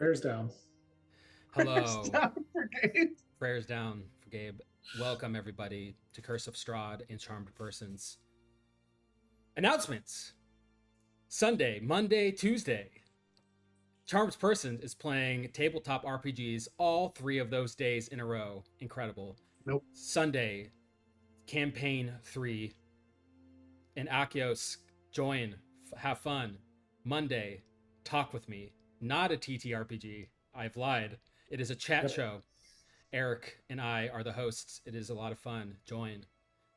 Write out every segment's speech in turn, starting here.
Bears down. Bears Hello, down for Gabe. prayers down for Gabe. Welcome everybody to Curse of Strahd and Charmed Persons. Announcements: Sunday, Monday, Tuesday. Charmed Persons is playing tabletop RPGs all 3 of those days in a row. Incredible. Nope. Sunday, Campaign 3. In Akios, join, have fun. Monday, talk with me. Not a TTRPG. I've lied. It is a chat Yep. show. Eric and I are the hosts. It is a lot of fun. Join.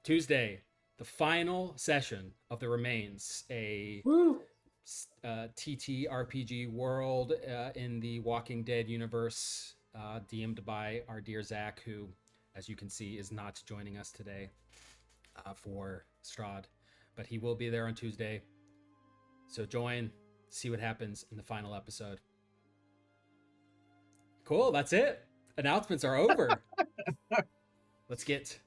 Tuesday, the final session of The Remains, a Woo. TTRPG world in the Walking Dead universe, DM'd by our dear Zach, who, as you can see, is not joining us today for Strahd, but he will be there on Tuesday. So join, see what happens in the final episode. Cool, that's it. Announcements are over. Let's get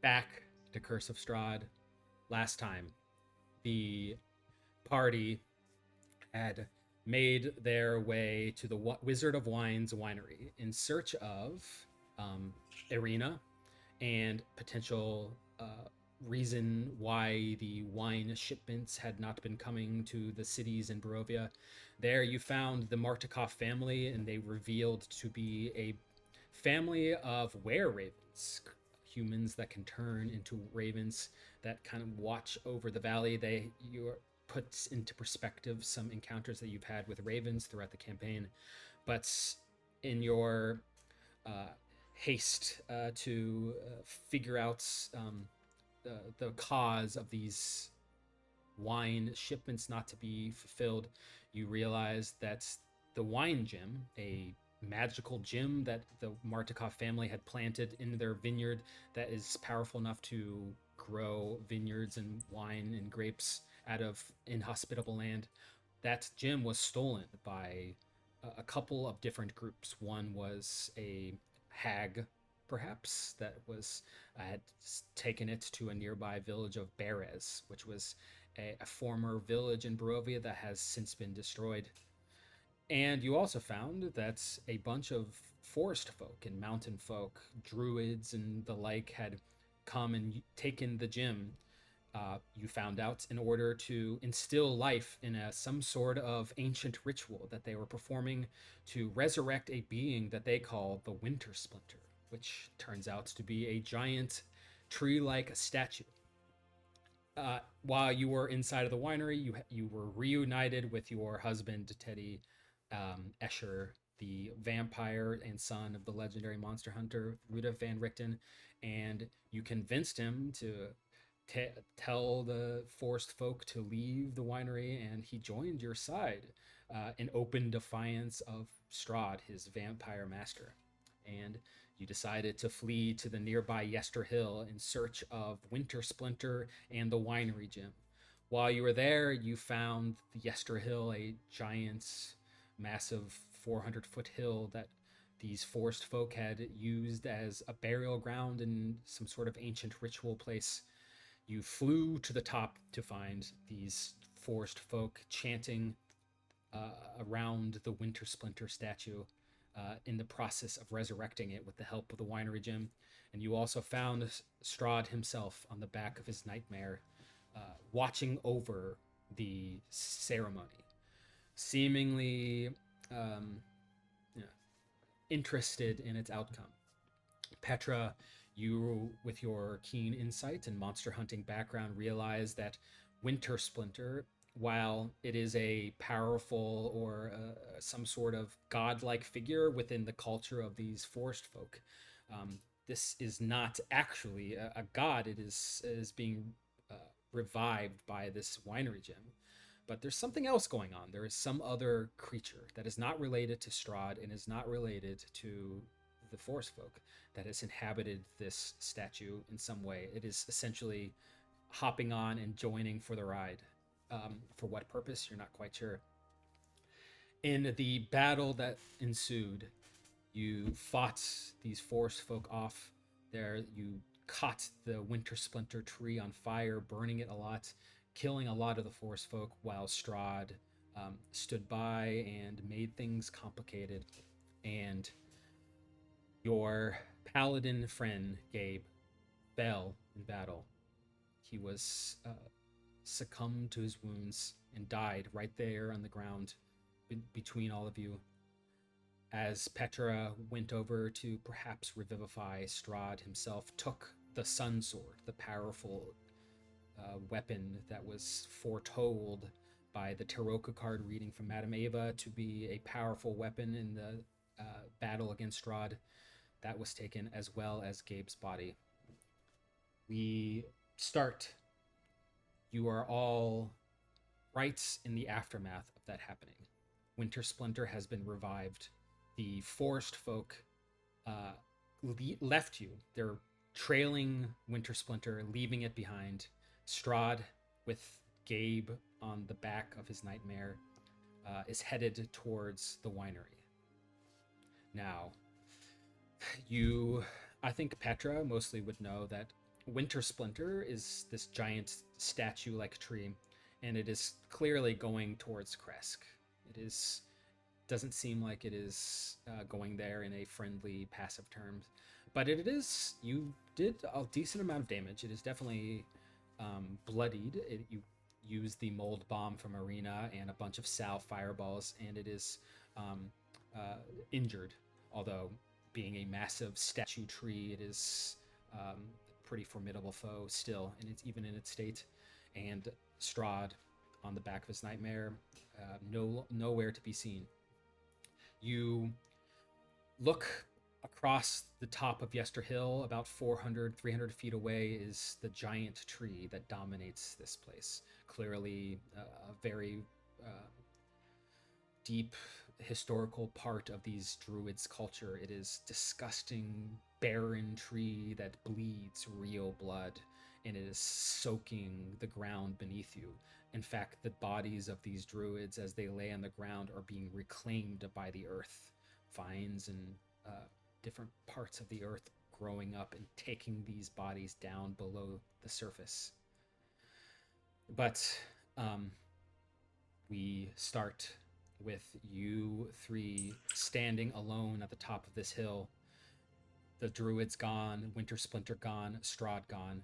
back to Curse of Strahd. Last time, the party had made their way to the Wizard of Wine's winery in search of Irina and potential reason why the wine shipments had not been coming to the cities in Barovia. There you found the Martikov family, and they revealed to be a family of were-ravens, humans that can turn into ravens that kind of watch over the valley. You puts into perspective some encounters that you've had with ravens throughout the campaign, but in your uh, haste to figure out the cause of these wine shipments not to be fulfilled, you realize that the wine gem, a magical gem that the Martikov family had planted in their vineyard that is powerful enough to grow vineyards and wine and grapes out of inhospitable land. That gem was stolen by a couple of different groups. One was a hag, perhaps, that was had taken it to a nearby village of Beres, which was a former village in Barovia that has since been destroyed. And you also found that a bunch of forest folk and mountain folk, druids and the like, had come and taken the gem. You found out in order to instill life in some sort of ancient ritual that they were performing to resurrect a being that they call the Winter Splinter, which turns out to be a giant tree-like statue. While you were inside of the winery, you were reunited with your husband Teddy Escher, the vampire and son of the legendary monster hunter Rudolf van Richten, and you convinced him to tell the forest folk to leave the winery, and he joined your side in open defiance of Strahd, his vampire master. And you decided to flee to the nearby Yester Hill in search of Winter Splinter and the winery gem. While you were there, you found the Yester Hill, a giant, massive 400-foot hill that these forest folk had used as a burial ground and some sort of ancient ritual place. You flew to the top to find these forest folk chanting around the Winter Splinter statue in the process of resurrecting it with the help of the winery gym. And you also found Strahd himself on the back of his nightmare, watching over the ceremony, seemingly um, you know, interested in its outcome. Petra, you, with your keen insight and monster hunting background, realize that Winter Splinter, while it is a powerful or some sort of godlike figure within the culture of these forest folk, this is not actually a god. It is being revived by this winery gem. But there's something else going on. There is some other creature that is not related to Strahd and is not related to the forest folk that has inhabited this statue in some way. It is essentially hopping on and joining for the ride. For what purpose, you're not quite sure. In the battle that ensued, you fought these forest folk off. There, you caught the Winter Splinter tree on fire, burning it a lot, killing a lot of the forest folk, while Strahd stood by and made things complicated. And your paladin friend, Gabe, fell in battle. He was succumbed to his wounds and died right there on the ground between all of you. As Petra went over to perhaps revivify, Strahd himself took the Sun Sword, the powerful weapon that was foretold by the Taroka card reading from Madame Ava to be a powerful weapon in the battle against Strahd. That was taken, as well as Gabe's body. We start. You are all right in the aftermath of that happening. Winter Splinter has been revived. The forest folk left you. They're trailing Winter Splinter, leaving it behind. Strahd, with Gabe on the back of his nightmare, is headed towards the winery. Now, I think Petra mostly would know that Winter Splinter is this giant statue-like tree, and it is clearly going towards Kresk. Doesn't seem like it is going there in a friendly, passive terms, but you did a decent amount of damage. It is definitely bloodied. You used the mold bomb from Arena and a bunch of Sal fireballs, and it is injured, although being a massive statue tree, it is pretty formidable foe still, and it's even in its state. And Strahd, on the back of his nightmare, nowhere to be seen. You look across the top of Yester Hill, about 300 feet away is the giant tree that dominates this place. Clearly a very deep historical part of these druids' culture. It is disgusting, barren tree that bleeds real blood, and it is soaking the ground beneath you. In fact, the bodies of these druids, as they lay on the ground, are being reclaimed by the earth. Vines and different parts of the earth growing up and taking these bodies down below the surface. But we start with you three standing alone at the top of this hill. The druid's gone, Winter Splinter gone, Strahd gone.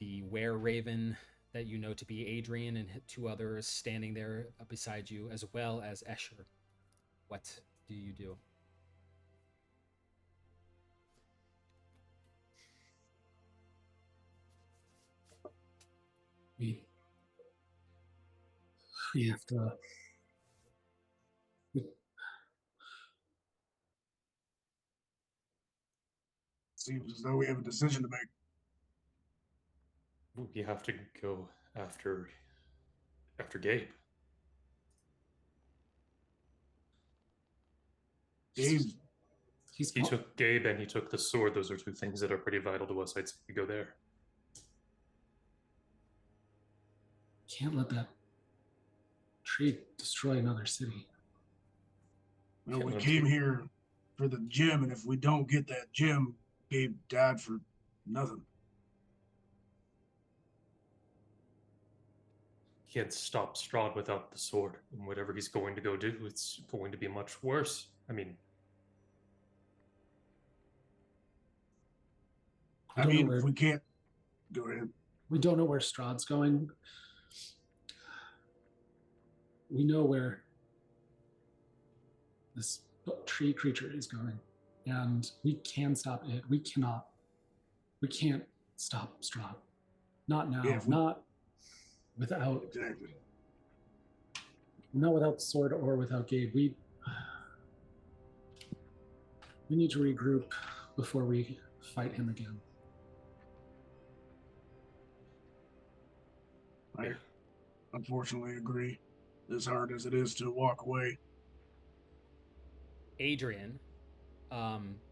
The were-raven that you know to be Adrian and two others standing there beside you, as well as Escher. What do you do? We have to. Seems as though we have a decision to make. We have to go after Gabe. Gabe. He took Gabe and he took the sword. Those are two things that are pretty vital to us. I'd say we go there. Can't let that tree destroy another city. Well, we came here for the gem, and if we don't get that gem, Gabe died for nothing. He had stopped Strahd without the sword, and whatever he's going to go do, it's going to be much worse. I mean, if we can't, go ahead. We don't know where Strahd's going. We know where this tree creature is going, and we can stop it. We can't stop Strahd. Not now. Not without. Exactly. Not without the sword or without Gabe. We need to regroup before we fight him again. I unfortunately agree. As hard as it is to walk away. Adrian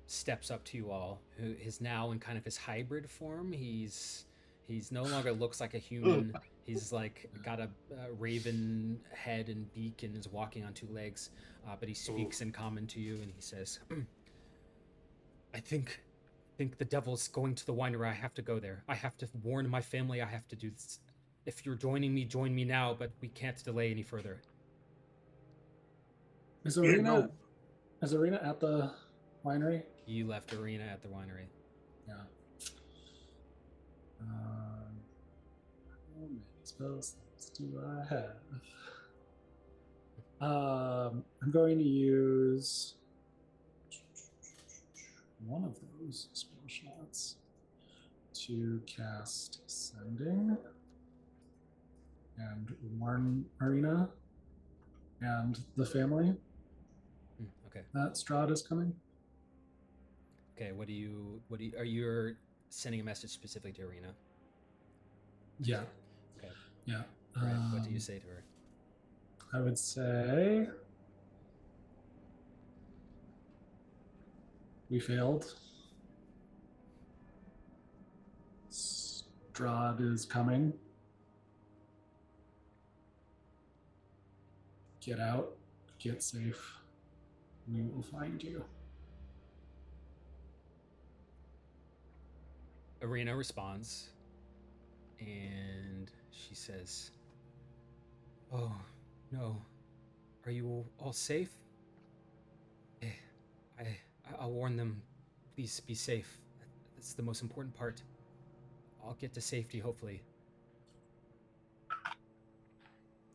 steps up to you all, who is now in kind of his hybrid form. He's no longer looks like a human. He's like got a raven head and beak and is walking on two legs, but he speaks in common to you, and he says, I think the devil's going to the winery. I have to go there. I have to warn my family. I have to do this. If you're joining me, join me now, but we can't delay any further. Is Yeah, Arena no. is Arena at the winery? You left Arena at the winery. Yeah. How many spell slots do I have? I'm going to use one of those spell shots to cast Sending and warn Arena and the family Okay. that Strahd is coming. Okay. What do you? Are you sending a message specifically to Arena? Yeah. Okay. Yeah. Right. What do you say to her? I would say we failed. Strahd is coming. Get out. Get safe. We will find you. Arena responds, and she says, "Oh, no. Are you all safe? I'll warn them. Please be safe. That's the most important part. I'll get to safety, hopefully."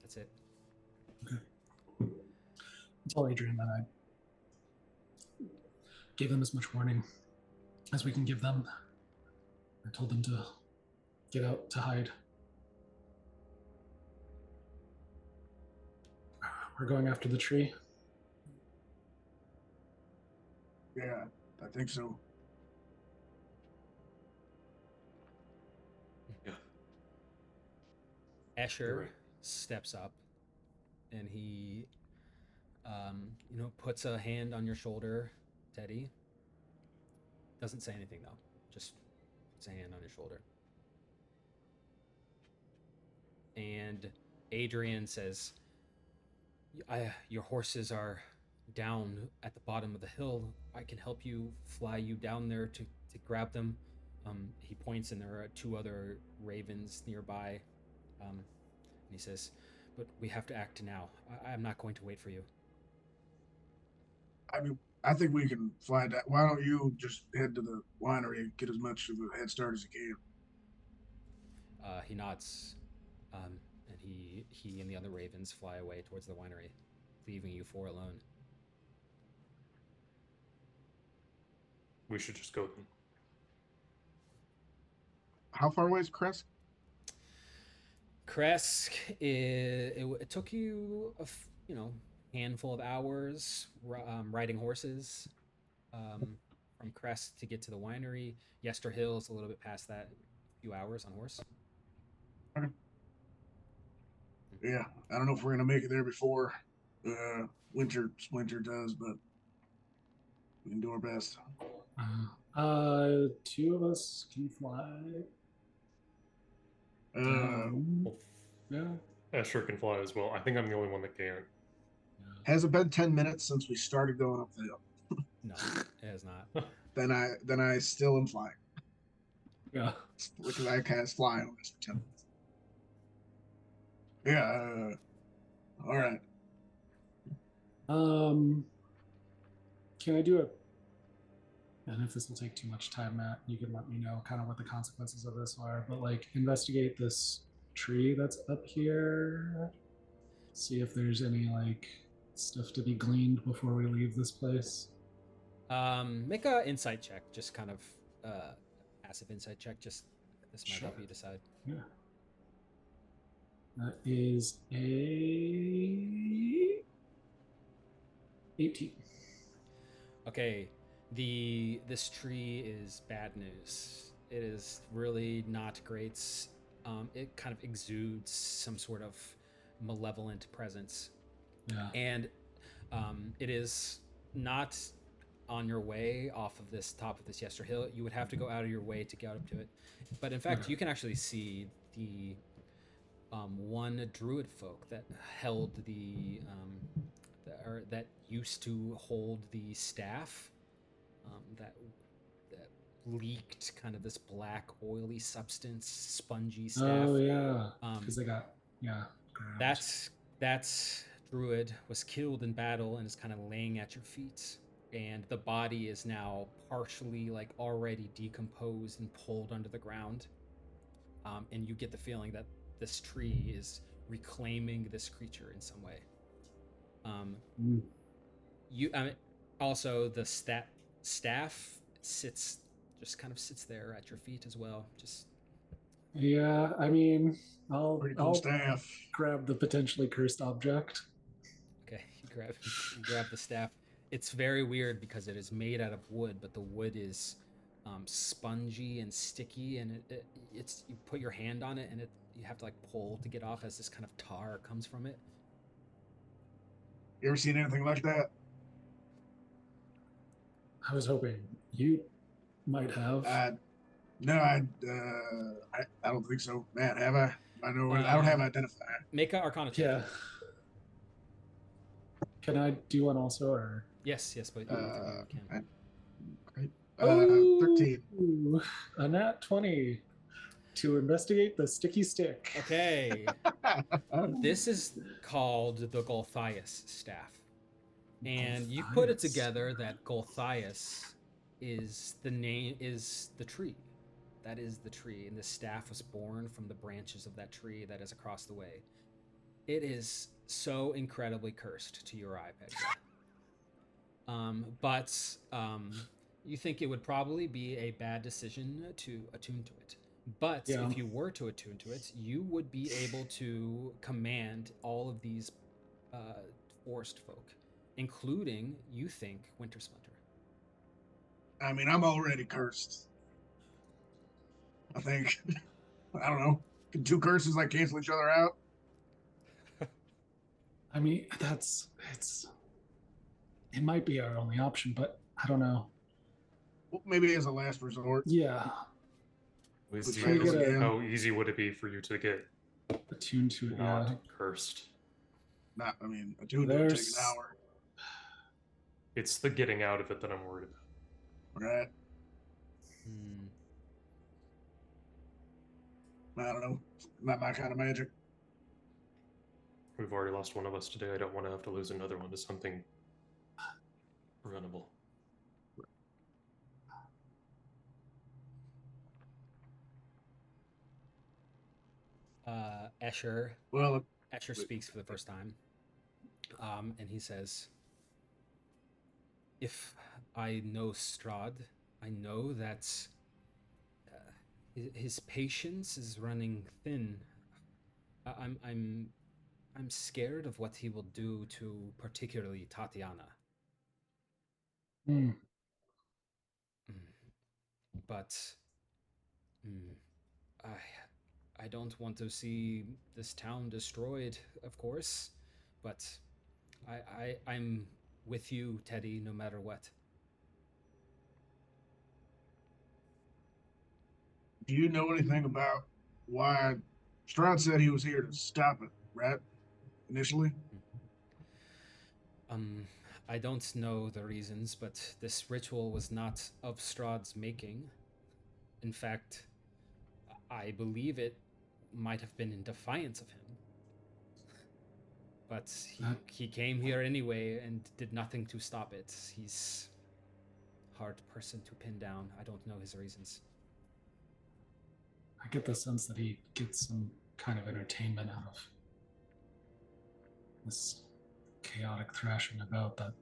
That's it. Okay. Tell Adrian that I gave them as much warning as we can give them. I told them to get out to hide. We're going after the tree. Yeah, I think so. Yeah. Escher Right. steps up, and he, puts a hand on your shoulder, Teddy. Doesn't say anything though. Just puts a hand on your shoulder. And Adrian says, "Your horses are down at the bottom of the hill. I can help you fly you down there to grab them." He points, and there are two other ravens nearby. And he says, "But we have to act now. I'm not going to wait for you." I mean, I think we can fly that. Why don't you just head to the winery and get as much of a head start as you can? He nods, and he and the other ravens fly away towards the winery, leaving you four alone. We should just go then. How far away is Crest? Kresk, it took you handful of hours riding horses from Crest to get to the winery. Yester Hill is a little bit past that, a few hours on horse. Okay. Yeah, I don't know if we're gonna make it there before winter does, but we can do our best. Two of us can fly. Well, Yeah. Escher can fly as well. I think I'm the only one that can't. Has it been 10 minutes since we started going up the hill? No, it has not. Then I still am flying. Yeah. Because I cast fly on this for 10 minutes. Yeah. All right. Can I do it? And if this will take too much time, Matt, you can let me know kind of what the consequences of this are. But like, investigate this tree that's up here. See if there's any like stuff to be gleaned before we leave this place. Make a insight check, just kind of passive insight check. Just this might help you decide. Yeah. That is a 18. Okay, this tree is bad news. It is really not great. It kind of exudes some sort of malevolent presence. Yeah. And it is not on your way off of this top of this Yester Hill. You would have to go out of your way to get up to it. But in fact, you can actually see the one druid folk that held that used to hold the staff that leaked kind of this black oily substance, spongy staff. Oh yeah, because they got grabbed. That's druid was killed in battle and is kind of laying at your feet, and the body is now partially like already decomposed and pulled under the ground. And you get the feeling that this tree is reclaiming this creature in some way. You also the staff just kind of sits there at your feet as well. Just Yeah, I mean, Pretty cool I'll staff. grab the potentially cursed object. okay. You grab the staff. It's very weird because it is made out of wood, but the wood is spongy and sticky, and it's you put your hand on it, and you have to like pull to get off as this kind of tar comes from it. You ever seen anything like that? I was hoping you might have. No, I don't think so. Man, have I? I don't have identified. Make an Arcana check. Yeah. Can I do one also, or? Yes, but both of you can. Great. 13. Ooh, a nat 20 to investigate the sticky stick. Okay. This is called the Golthias staff. And you put it together that Golthias is the tree. That is the tree, and the staff was born from the branches of that tree that is across the way. It is so incredibly cursed to your eye, Petra. But you think it would probably be a bad decision to attune to it. But if you were to attune to it, you would be able to command all of these forest folk, including, you think, Winter Splinter. I mean, I'm already cursed. I think. I don't know. Can two curses like cancel each other out? I mean, it might be our only option, but I don't know. Well, maybe as a last resort. Yeah. How easy would it be for you to get attuned to it? Not cursed. Attuned to it would take an hour. It's the getting out of it that I'm worried about. Right. I don't know. Not my kind of magic. We've already lost one of us today. I don't want to have to lose another one to something runnable. Escher speaks for the first time. And he says, if I know Strahd, I know that his patience is running thin. I'm scared of what he will do to particularly Tatiana. But I don't want to see this town destroyed, of course, but I'm with you, Teddy, no matter what. Do you know anything about why Strahd said he was here to stop it, right? Initially? I don't know the reasons, but this ritual was not of Strahd's making. In fact, I believe it might have been in defiance of him. But he came here anyway and did nothing to stop it. He's a hard person to pin down. I don't know his reasons. I get the sense that he gets some kind of entertainment out of this chaotic thrashing about that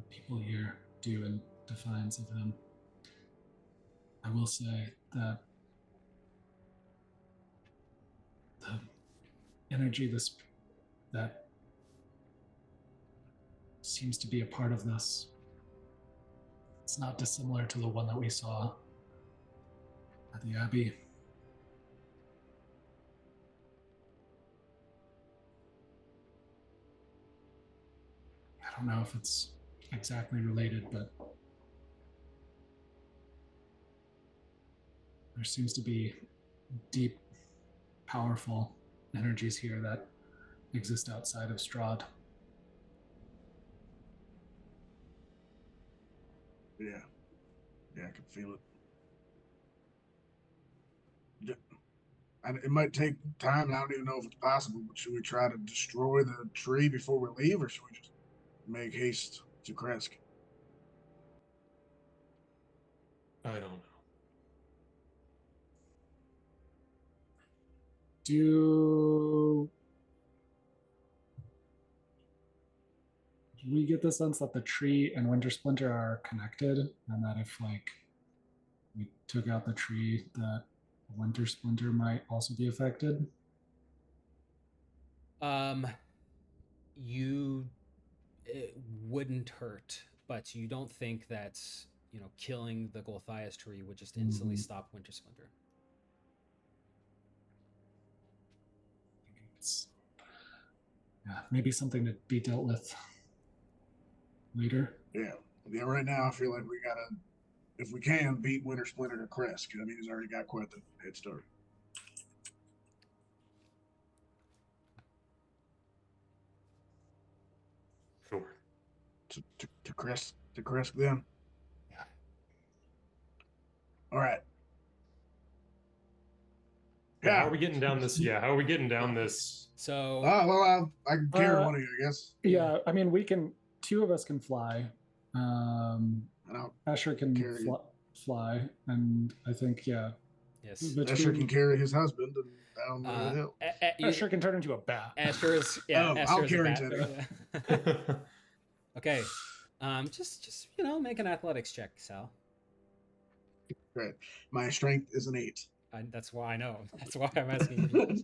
people here do in defiance of him. I will say that the energy that seems to be a part of this, it's not dissimilar to the one that we saw at the Abbey. I don't know if it's exactly related, but there seems to be deep, powerful energies here that exist outside of Strahd. Yeah, I can feel it. it might take time. And I don't even know if it's possible. But should we try to destroy the tree before we leave, or should we just make haste to Kresk? I don't know. Do we get the sense that the tree and Winter Splinter are connected, and that if like we took out the tree, that Winter Splinter might also be affected? It wouldn't hurt, but you don't think that killing the Golthias tree would just instantly stop Winter Splinter. It's maybe something to be dealt with later. Yeah. Right now, I feel like we gotta, if we can, beat Winter Splinter to Kresk. I mean, he's already got quite the head start. Sure. To Kresk then. Yeah. All right. Yeah. How are we getting down this? Yeah. How are we getting down this? So. Well, I can carry one of you, I guess. Yeah. I mean, two of us can fly. Asher can fly, and I think Yes. Asher can carry his husband down the hill. Asher can turn into a bat. Asher is I'll carry Teddy. Okay. Just make an athletics check, Sal. Right. My strength is an 8. That's why I know. That's why I'm asking you.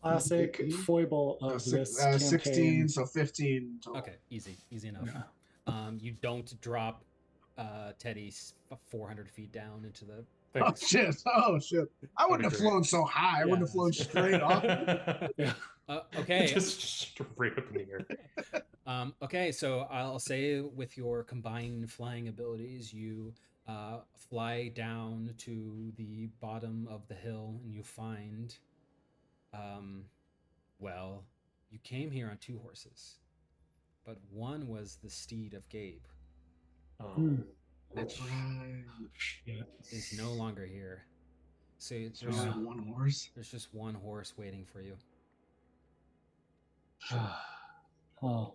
Classic foible of this campaign. 16, so 15 total. Okay, easy enough. Yeah. You don't drop Teddy 400 feet down into the. Oh shit! I wouldn't have flown so high. I wouldn't have flown straight off. Yeah. Okay. Just straight up in the air. Okay, so I'll say with your combined flying abilities, you fly down to the bottom of the hill, and you find. Well, you came here on 2 horses, but one was the steed of Gabe. That's right. Is no longer here. So there's one horse. There's just one horse waiting for you. Oh.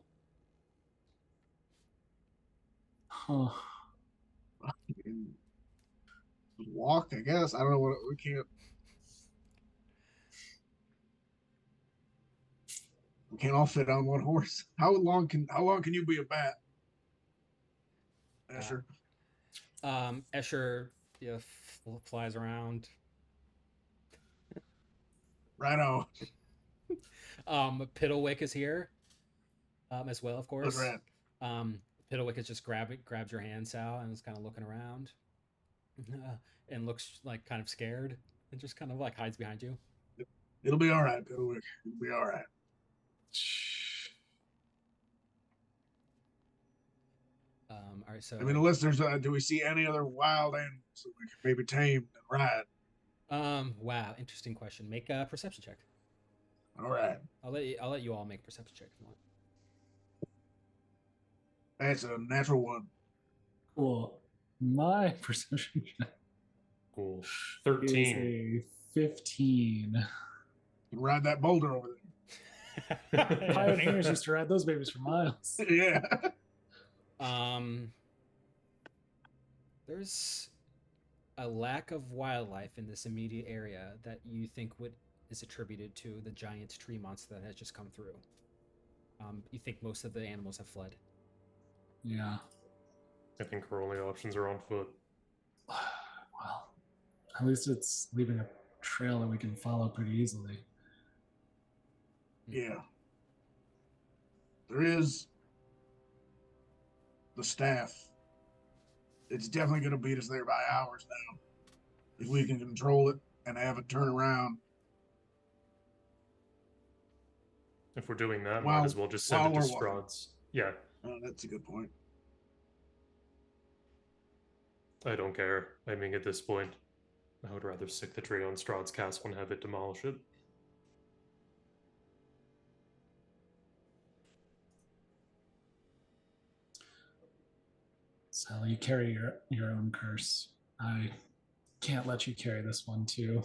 Huh. Walk, I guess. I don't know what we can't. We can't all fit on one horse. How long can you be a bat? Escher. Escher flies around. Right on. Piddlewick is here, as well, of course. That's right. Piddlewick is just grabs your hand, Sal, and is kind of looking around, and looks like kind of scared, and just kind of like hides behind you. It'll be all right, Piddlewick. It'll be all right. All right, so I mean, the listeners, do we see any other wild animals that we can maybe tame and ride? Wow, interesting question. Make a perception check. All right. I'll let you all make a perception check if you want. That's a natural 1. Cool. My perception check. Cool. 13. Is a 15. You can ride that boulder over there. Pioneers used to ride those babies for miles. Yeah. There's a lack of wildlife in this immediate area that you think is attributed to the giant tree monster that has just come through. You think most of the animals have fled. Yeah. I think our only options are on foot. Well, at least it's leaving a trail that we can follow pretty easily. Yeah. There is the staff. It's definitely going to beat us there by hours now. If we can control it and have it turn around. If we're doing that, might as well just send it to Strahd's. Yeah. Oh, that's a good point. I don't care. I mean, at this point, I would rather stick the tree on Strahd's castle and have it demolish it. Sally, you carry your own curse. I can't let you carry this one too.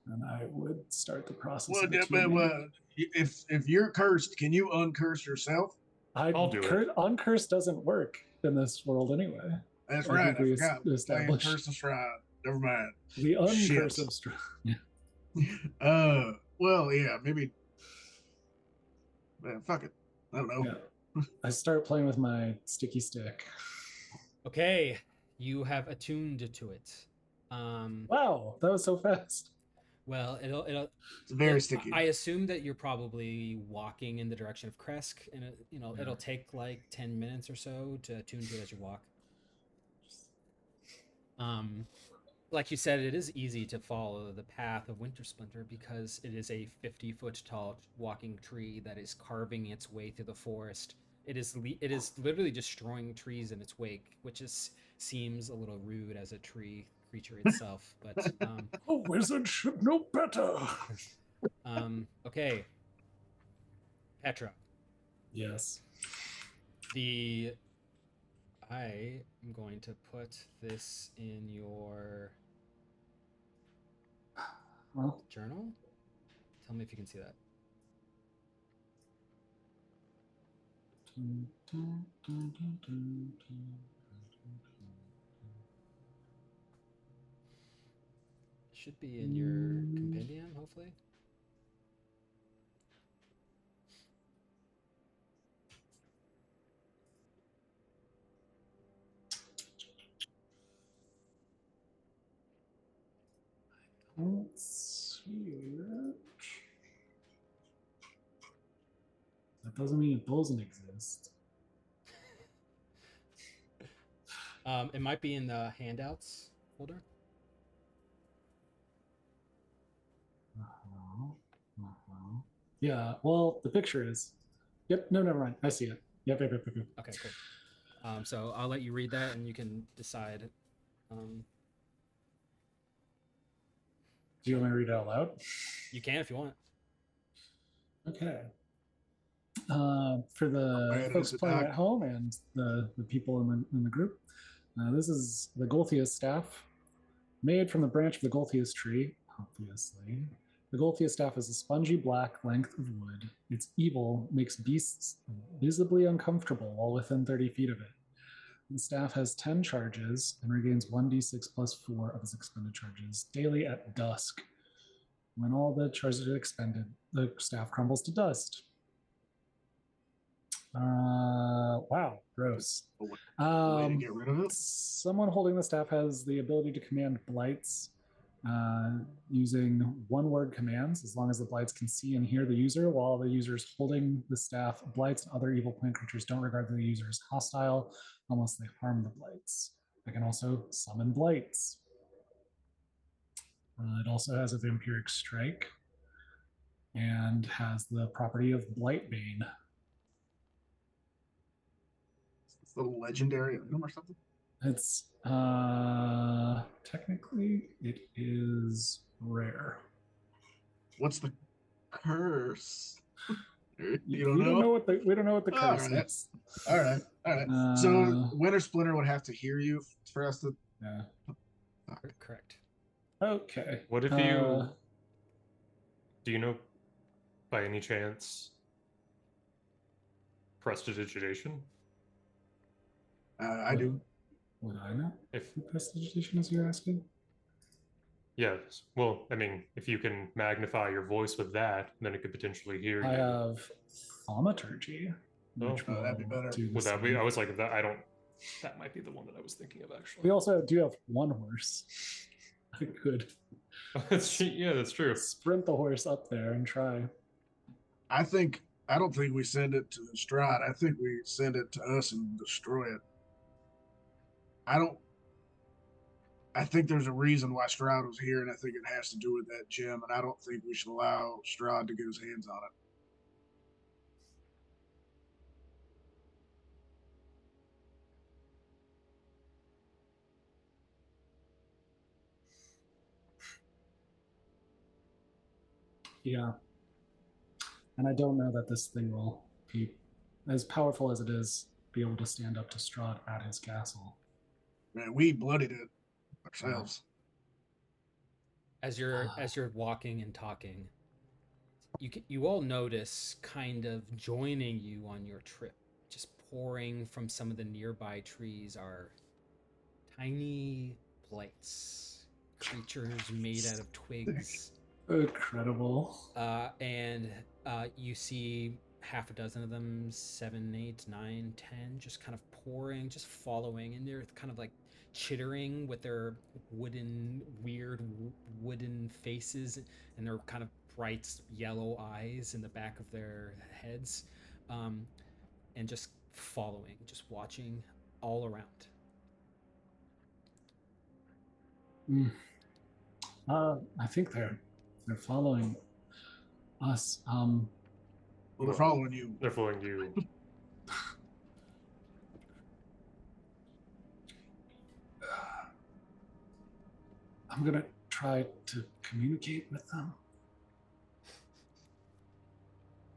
And I would start the process Well, of yeah, but attuning. if you're cursed, can you uncurse yourself? I'll do it. Uncurse doesn't work in this world anyway. That's I right. think I we forgot. We're playing established. Curse of Strahd. Never mind. The Shit. uncurse of Strahd. Well, yeah, maybe. Fuck it. I don't know. Yeah. I start playing with my sticky stick. Okay, you have attuned to it. Wow, that was so fast. Well, It's very sticky. I assume that you're probably walking in the direction of Kresk, and it'll take like 10 minutes or so to attune to it as you walk. Like you said, it is easy to follow the path of Winter Splinter because it is a 50-foot tall walking tree that is carving its way through the forest. It is literally destroying trees in its wake, which seems a little rude as a tree creature itself. But a wizard should know better. Okay, Petra. Yes. I am going to put this in your journal. Tell me if you can see that. It should be in your compendium, hopefully. Let's see that. That doesn't mean it doesn't exist. It might be in the handouts folder. Yeah, well, the picture is. Yep, no, never mind. I see it. Yep. Okay, cool. So I'll let you read that, and you can decide. Do you want me to read it out loud? You can if you want. Okay. For the folks playing at home and the people in the group, this is the Golthius staff, made from the branch of the Golthius tree, obviously. The Golthius staff is a spongy black length of wood. Its evil makes beasts visibly uncomfortable while within 30 feet of it. The staff has 10 charges and regains 1d6 plus 4 of its expended charges daily at dusk. When all the charges are expended, the staff crumbles to dust. Wow, gross. Way to get rid of it. Someone holding the staff has the ability to command blights using one-word commands, as long as the blights can see and hear the user. While the user is holding the staff, blights and other evil plant creatures don't regard the user as hostile unless they harm the blights. I can also summon blights. It also has a vampiric strike and has the property of Blightbane. It's a legendary item or something? It's technically it is rare. What's the curse? We don't know what the curse is. All right. So Winter Splinter would have to hear you for us to. Yeah. Correct. Okay. What if you? Do you know, by any chance, prestidigitation? I do. Would I know? If prestidigitation is you're asking? Yes. Well, I mean, if you can magnify your voice with that, then it could potentially hear I you. have thaumaturgy. That'd be better. Would that be? I was like, that. I don't. That might be the one that I was thinking of, actually. We also do have one horse. I could. Yeah, that's true. Sprint the horse up there and try. I don't think we send it to Strahd. I think we send it to us and destroy it. I think there's a reason why Strahd was here, and I think it has to do with that gem, and I don't think we should allow Strahd to get his hands on it. Yeah. And I don't know that this thing will be, as powerful as it is, be able to stand up to Strahd at his castle. Man, we bloodied it ourselves. As you're walking and talking, you all notice kind of joining you on your trip, just pouring from some of the nearby trees are tiny blights, creatures made out of twigs. Incredible. And you see half a dozen of them, 7, 8, 9, 10, just kind of pouring, just following, and they're kind of like chittering with their weird wooden faces and their kind of bright yellow eyes in the back of their heads, and just following, just watching all around. I think they're following us. Well, they're following you. They're following you. I'm gonna try to communicate with them.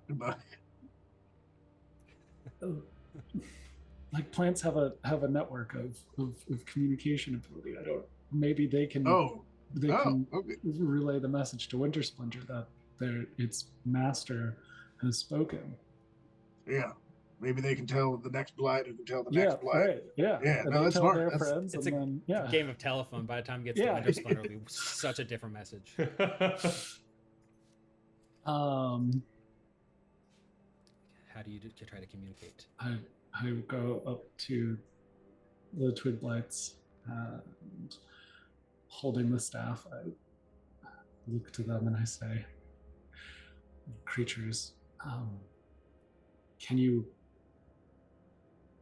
Goodbye. Like plants have a network of communication ability. I don't. Maybe they can. They can okay. relay the message to Winter Splinter that its master has spoken. Yeah. Maybe they can tell the next blight who can tell the next blight. Right. Yeah. Yeah. And No, they that's tell smart. their friends, It's and a then game of telephone. By the time it gets to Yeah. Winter Splinter, it'll be such a different message. How do you try to communicate? I go up to the twig blights and holding the staff, I look to them and I say, creatures, can you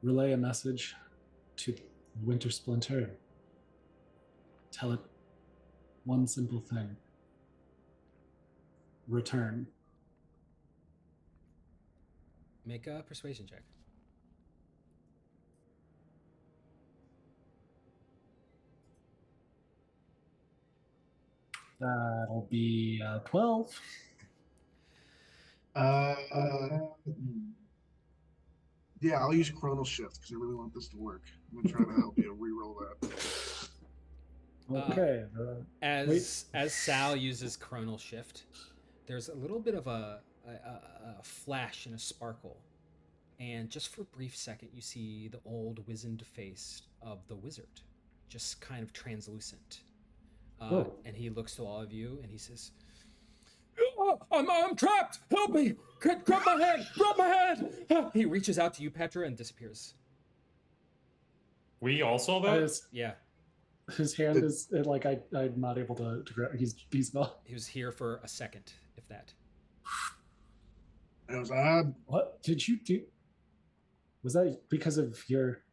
relay a message to Winter Splinter? Tell it one simple thing. Return. Make a persuasion check. That'll be 12. Yeah, I'll use Chronal Shift because I really want this to work. I'm gonna try to help you re-roll that. Okay. As Sal uses Chronal Shift, there's a little bit of a flash and a sparkle, and just for a brief second, you see the old wizened face of the wizard, just kind of translucent. And he looks to all of you and he says, I'm trapped! Help me! Grab my hand! Grab my hand! He reaches out to you, Petra, and disappears. We all saw that? Yeah. His hand is like I'm not able to grab. He's not. He was here for a second, if that. That was odd. What did you do? Was that because of your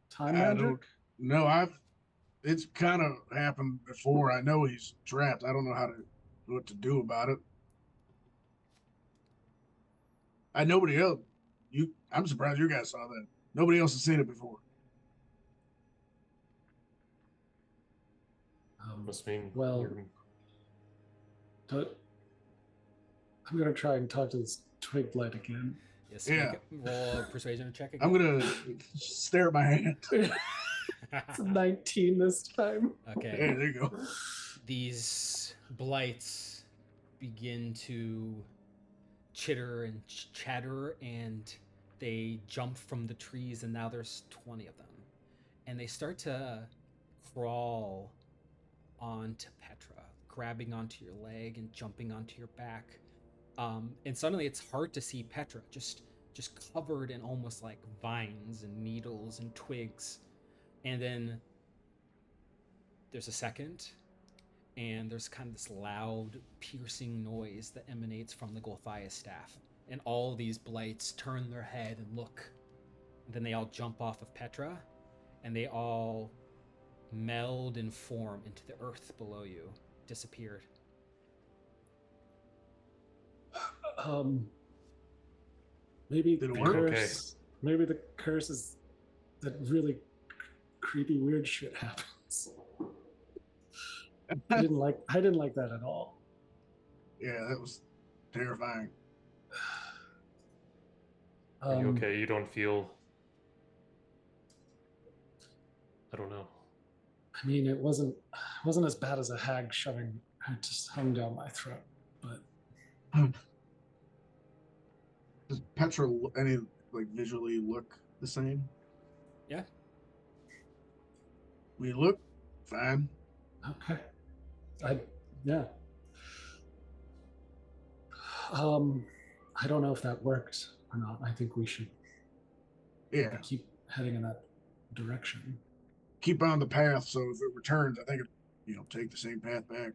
time magic? No, it's kind of happened before. I know he's trapped. I don't know what to do about it. Nobody else. I'm surprised you guys saw that. Nobody else has seen it before. Must mean well, I'm gonna try and talk to this twig blight again. Yes. Yeah. Roll a persuasion check again. I'm gonna stare at my hand. It's a 19 this time. Okay. Yeah, there you go. These blights begin to chitter and chatter, and they jump from the trees, and now there's 20 of them. And they start to crawl onto Petra, grabbing onto your leg and jumping onto your back. And suddenly it's hard to see Petra, just covered in almost like vines and needles and twigs. And then there's a second, and there's kind of this loud, piercing noise that emanates from the Golthiah staff. And all these blights turn their head and look. And then they all jump off of Petra, and they all meld and form into the earth below you, disappeared. Maybe Did it the work? curse. Okay. Maybe the curse is that really creepy, weird shit happens. I didn't like that at all. Yeah, that was terrifying. Are you okay? You don't feel... I don't know. I mean, it wasn't as bad as a hag shoving her just hung down my throat, but Does Petra any like visually look the same? Yeah. We look fine. okay. Yeah. I don't know if that worked or not. I think we should Yeah. keep heading in that direction. Keep on the path, so if it returns, I think it, take the same path back.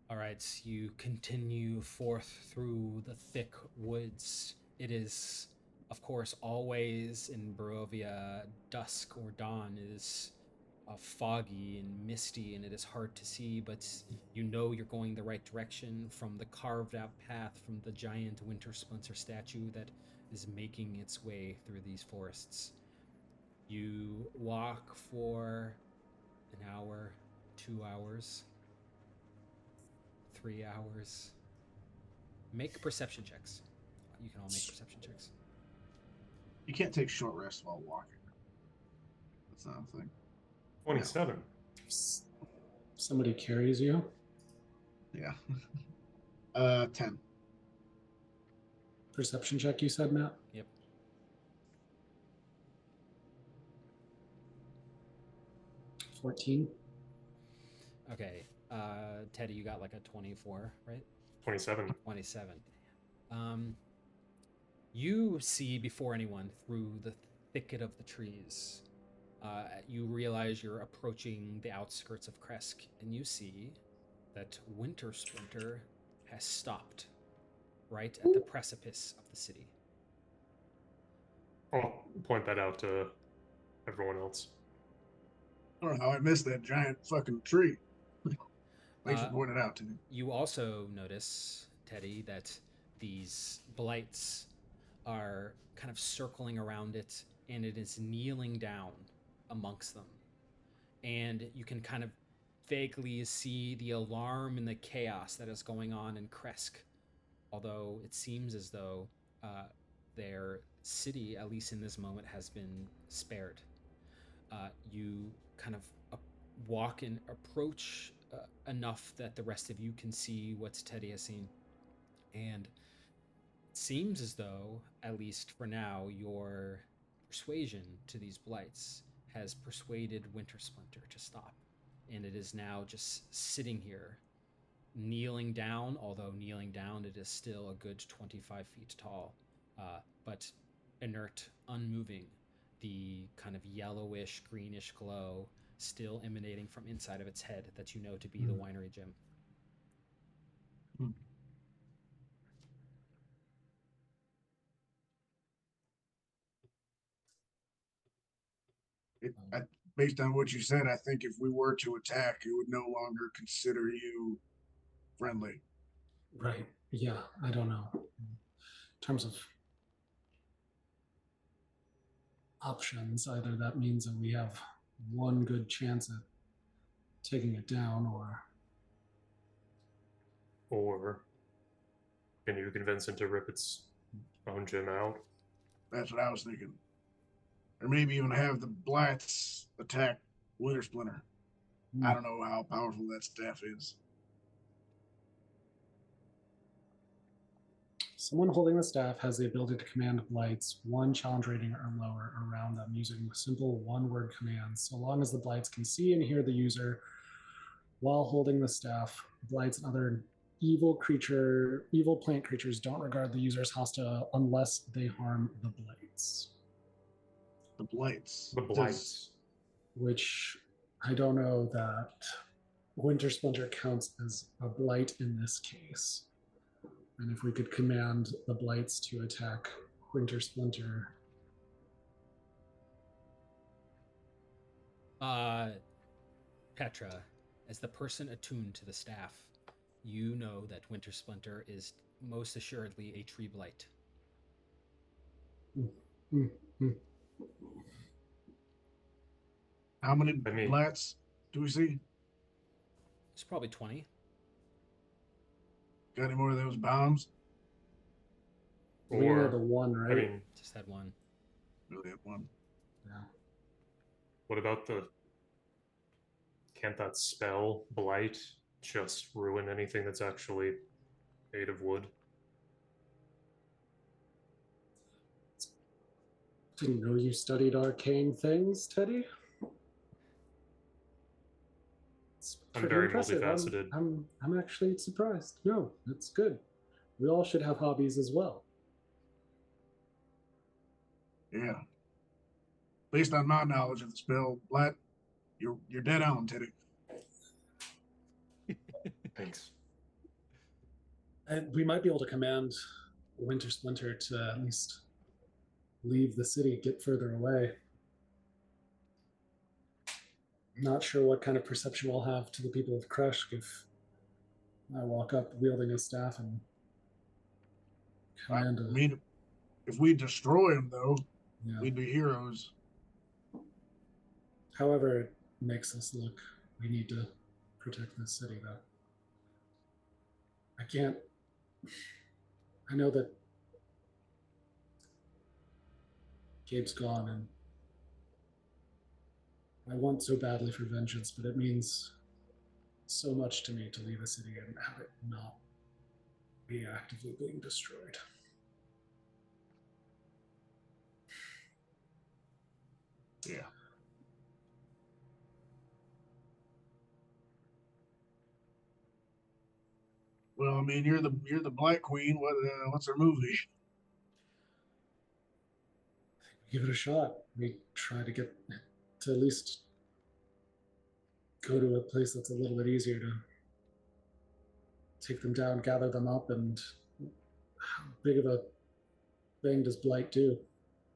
All right, you continue forth through the thick woods. It is, of course, always in Barovia, dusk or dawn is foggy and misty, and it is hard to see, but you know you're going the right direction from the carved out path from the giant winter splinter statue that is making its way through these forests. You walk for an hour, 2 hours, 3 hours. Make perception checks. You can all make perception checks. You can't take short rests while walking. That's not a thing. 27. Somebody carries you. Yeah. 10. Perception check, you said, Matt? Yep. 14. Okay. Teddy, you got like a 24, right? 27. 27. You see before anyone through the thicket of the trees. You realize you're approaching the outskirts of Kresk, and you see that Winter Splinter has stopped right at the precipice of the city. I'll point that out to everyone else. I don't know how I missed that giant fucking tree. Thanks for pointing it out to me. You also notice, Teddy, that these blights are kind of circling around it, and it is kneeling down amongst them. And you can kind of vaguely see the alarm and the chaos that is going on in Kresk, although it seems as though their city, at least in this moment, has been spared. You kind of walk and approach enough that the rest of you can see what Teddy has seen. And it seems as though, at least for now, your persuasion to these blights has persuaded Winter Splinter to stop. And it is now just sitting here, kneeling down, although kneeling down, it is still a good 25 feet tall, but inert, unmoving, the kind of yellowish, greenish glow still emanating from inside of its head that you know to be the winery gym. Based on what you said, I think if we were to attack, it would no longer consider you friendly. Right. Yeah, I don't know. In terms of options, either that means that we have one good chance at taking it down, Or can you convince him to rip its own gym out? That's what I was thinking. Or maybe even have the Blights attack Winter Splinter. I don't know how powerful that staff is. Someone holding the staff has the ability to command blights 1 challenge rating or lower around them using simple one-word commands. So long as the blights can see and hear the user while holding the staff, blights and other evil plant creatures don't regard the user as hostile unless they harm the blights. The Blights. The blights. Which I don't know that Winter Splinter counts as a blight in this case. And if we could command the blights to attack Winter Splinter. Petra, as the person attuned to the staff, you know that Winter Splinter is most assuredly a tree blight. How many Blights do we see? It's probably 20. Got any more of those bombs? We had the one, right? I mean, just had one. Really had one. Yeah. What about the can't that spell, Blight, just ruin anything that's actually made of wood? Didn't know you studied arcane things, Teddy. It's I'm pretty very impressive. multifaceted. I'm actually surprised. No, it's good. We all should have hobbies as well. Yeah. Based on my knowledge of the spell, Blatt, you're dead on, Teddy. Thanks. And we might be able to command Winter Splinter to at least leave the city, get further away. Not sure what kind of perception we'll have to the people of Krush if I walk up wielding a staff and command I mean, if we destroy him, though, yeah. we'd be heroes. However it makes us look, we need to protect this city, though. I know that Gabe's gone, and I want so badly for vengeance, but it means so much to me to leave a city and have it not be actively being destroyed. Yeah. Well, I mean, you're the Black Queen. What's our movie? Give it a shot. We try to get to at least go to a place that's a little bit easier to take them down, gather them up, and how big of a thing does Blight do?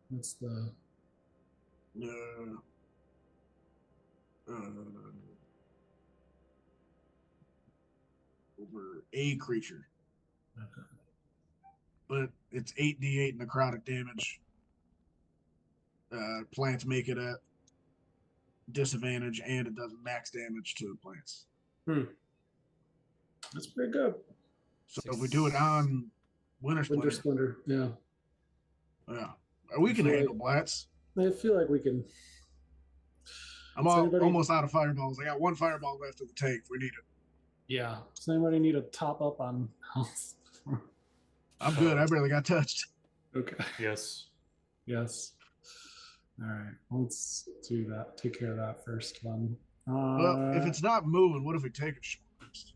What's the over a creature, okay. but it's 8d8 necrotic damage. Plants make it at disadvantage, and it does max damage to the plants. That's pretty good. So if we do it on Winter Winter Splinter, Splinter, yeah, we can handle Blats. I feel like we can. I'm almost out of fireballs. I got one fireball left in the tank. We need it. Yeah. Does anybody need a top up on health? I'm good. I barely got touched. Okay. Yes. Yes. All right. Let's do that. Take care of that first one. Well, if it's not moving, what if we take a short rest?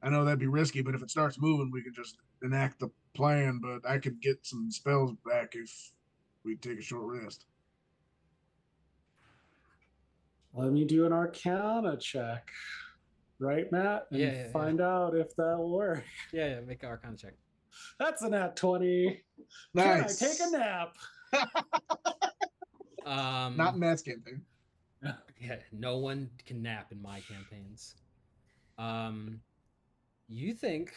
I know that'd be risky, but if it starts moving, we could just enact the plan. But I could get some spells back if we take a short rest. Let me do an Arcana check, right, Matt? And find out if that'll work. Yeah, make an Arcana check. That's a nat 20. Nice. Can I take a nap? Not in Matt's campaign. Yeah, no one can nap in my campaigns. You think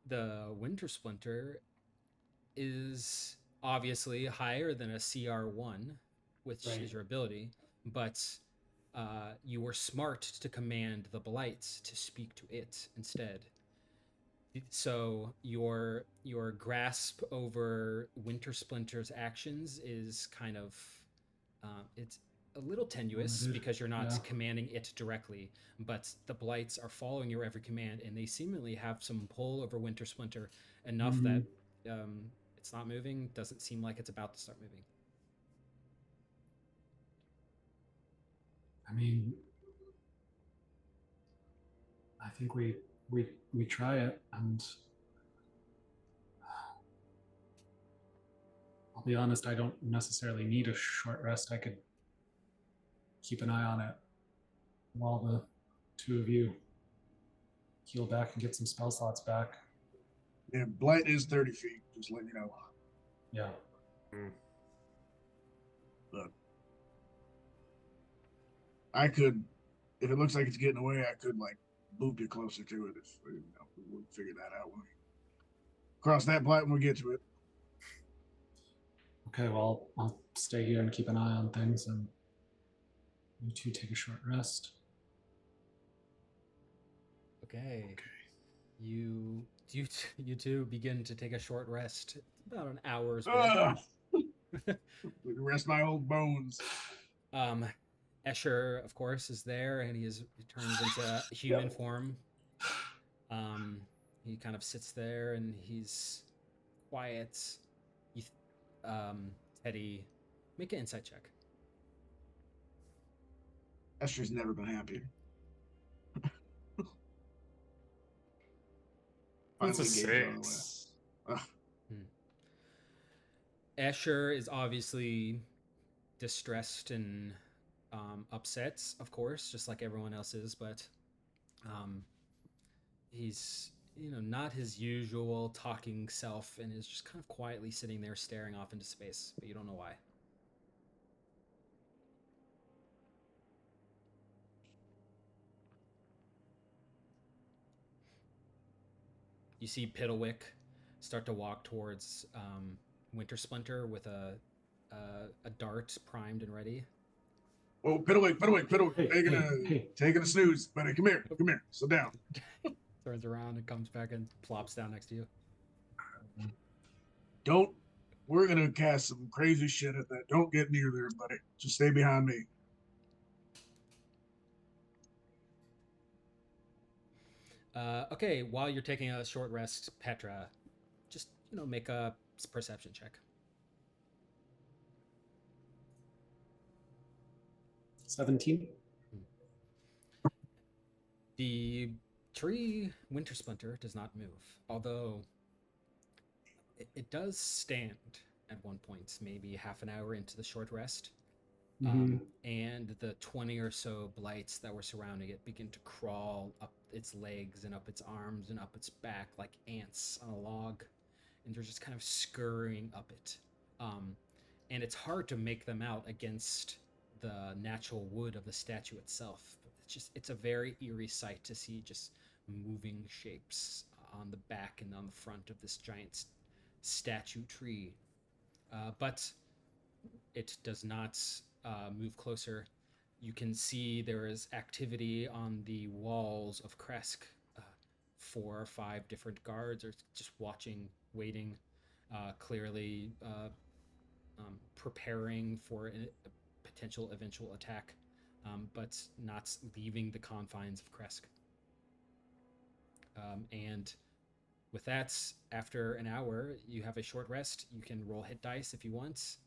the Winter Splinter is obviously higher than a CR1, which is your ability, but you were smart to command the Blights to speak to it instead. So your grasp over Winter Splinter's actions is kind of it's a little tenuous because you're not commanding it directly, but the Blights are following your every command, and they seemingly have some pull over Winter Splinter enough that it's not moving. Doesn't seem like it's about to start moving. I mean, I think we try it, and I'll be honest, I don't necessarily need a short rest. I could keep an eye on it while the two of you heal back and get some spell slots back. Yeah, Blight is 30 feet, just letting you know. Yeah. But I could, if it looks like it's getting away, I could like move you closer to it if we'll figure that out when we cross that Blight when we get to it. Okay, well, I'll stay here and keep an eye on things, and you two take a short rest. Okay. You two begin to take a short rest. About an hour's worth. Rest my old bones. Escher, of course, is there, and he turns into human form. He kind of sits there, and he's quiet. You, Teddy, make an insight check. Esther's never been happy. That's a Finally gave it all 6. away. Escher is obviously distressed and upset, of course, just like everyone else is, but he's not his usual talking self and is just kind of quietly sitting there staring off into space, but you don't know why. You see Piddlewick start to walk towards Winter Splinter with a dart primed and ready. Oh, Piddlewick, Hey. taking a snooze, buddy. Come here, sit down. Turns around and comes back and plops down next to you. We're gonna cast some crazy shit at that. Don't get near there, buddy. Just stay behind me. Okay, while you're taking a short rest, Petra, just make a perception check. 17. The tree Winter Splinter does not move, although it does stand at one point, maybe half an hour into the short rest. And the 20 or so blights that were surrounding it begin to crawl up its legs and up its arms and up its back like ants on a log, and they're just kind of scurrying up it. And it's hard to make them out against the natural wood of the statue itself. It's a very eerie sight to see just moving shapes on the back and on the front of this giant statue tree. But it does not move closer. You can see there is activity on the walls of Kresk. 4 or 5 different guards are just watching, waiting, clearly preparing for a potential eventual attack, but not leaving the confines of Kresk. And with that, after an hour, you have a short rest. You can roll hit dice if you want.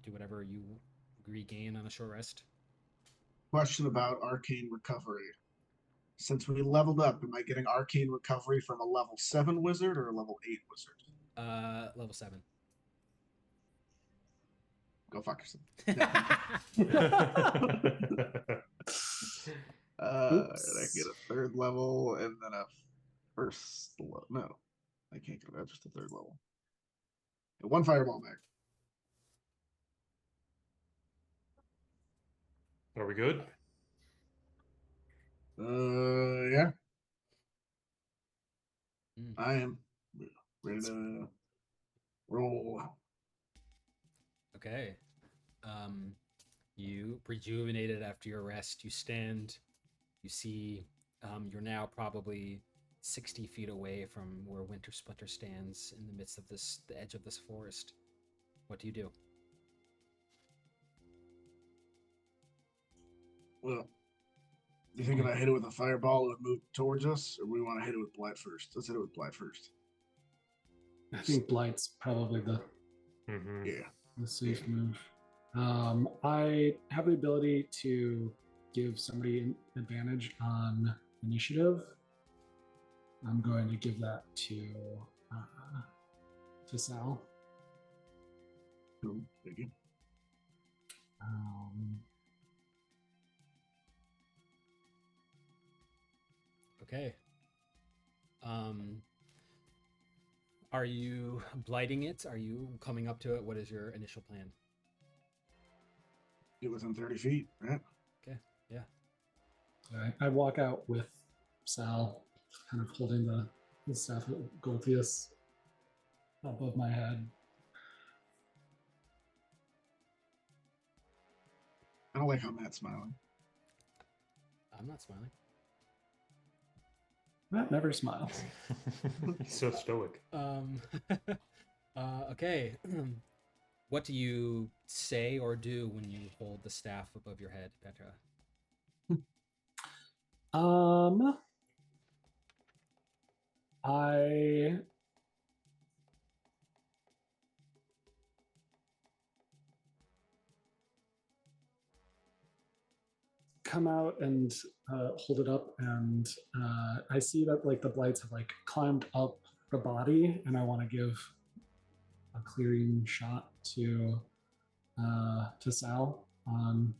Do whatever you regain on a short rest. Question about arcane recovery. Since we leveled up, am I getting arcane recovery from a level 7 wizard or a level 8 wizard? Level 7. Go fuck yourself. I get a 3rd level and then a 1st level. No, I can't get that. Just a 3rd level. And 1 fireball back. Are we good? Yeah. I am ready to roll. Okay. You rejuvenated after your rest. You stand. You see you're now probably 60 feet away from where Winter Splinter stands in the midst of the edge of this forest. What do you do? Well, you think if I hit it with a fireball, it would move towards us, or we want to hit it with blight first? Let's hit it with blight first. I think Blight's probably the safe move. I have the ability to give somebody an advantage on initiative. I'm going to give that to Sal. Cool. Thank you. Okay. Are you blighting it? Are you coming up to it? What is your initial plan? Get within 30 feet, right? Okay, yeah. I walk out with Sal, kind of holding the staff of Golthius above my head. I don't like how Matt's smiling. I'm not smiling. Matt never smiles. He's so stoic. Okay. What do you say or do when you hold the staff above your head, Petra? I come out and hold it up, and I see that like the blights have like climbed up the body, and I want to give a clearing shot to Sal on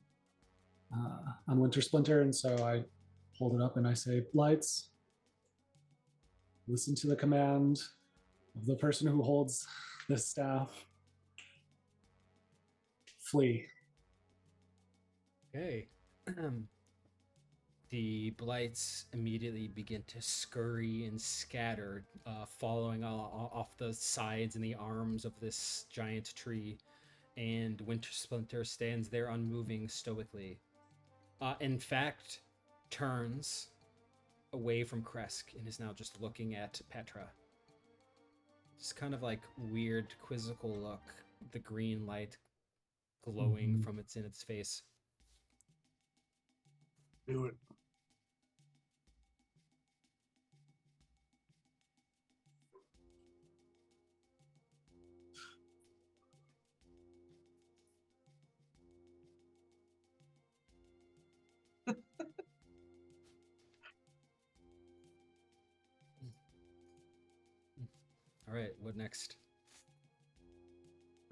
Winter Splinter, and so I hold it up and I say, "Blights, listen to the command of the person who holds this staff. Flee." Okay. The blights immediately begin to scurry and scatter, following off the sides and the arms of this giant tree, and Winter Splinter stands there unmoving stoically. In fact, turns away from Kresk and is now just looking at Petra. Just kind of like weird quizzical look, the green light glowing from its face. Do it. All right, what next?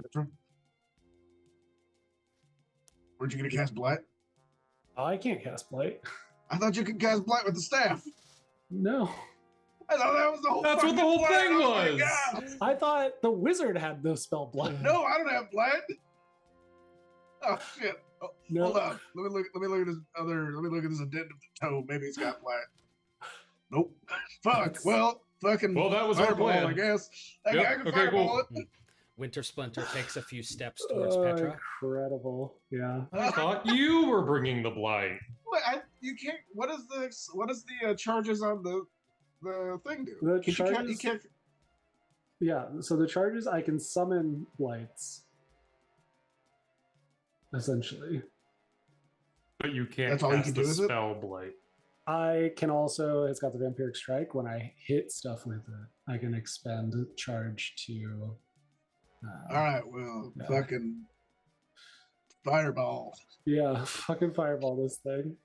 Petra? Weren't you gonna cast Blight? I can't cast Blight. I thought you could cast Blight with the staff. No. I thought that was the whole. That's what the whole plan. thing Oh my was. God. I thought the wizard had the spell Blight. No, I don't have Blight. Oh shit. Oh, No. Hold on. Let me look at this other. Let me look at this addendum to toe. Maybe it's got Blight. Nope. Fuck. That's- Well, fucking. Well, that was our fireball, plan. I guess. That Yep, guy can okay, fireball cool. it. Winter Splinter takes a few steps towards Petra. Incredible. Yeah. I thought you were bringing the blight. What? You can't. What is the charges on the thing do? The You charges- can't. Yeah. So the charges, I can summon blights. Essentially. But you can't That's all you cast can the do, is it? spell blight. I can also, it's got the Vampiric Strike. When I hit stuff with it, I can expend charge to. All right. Well, Yeah. fucking fireball. Yeah, fucking fireball this thing.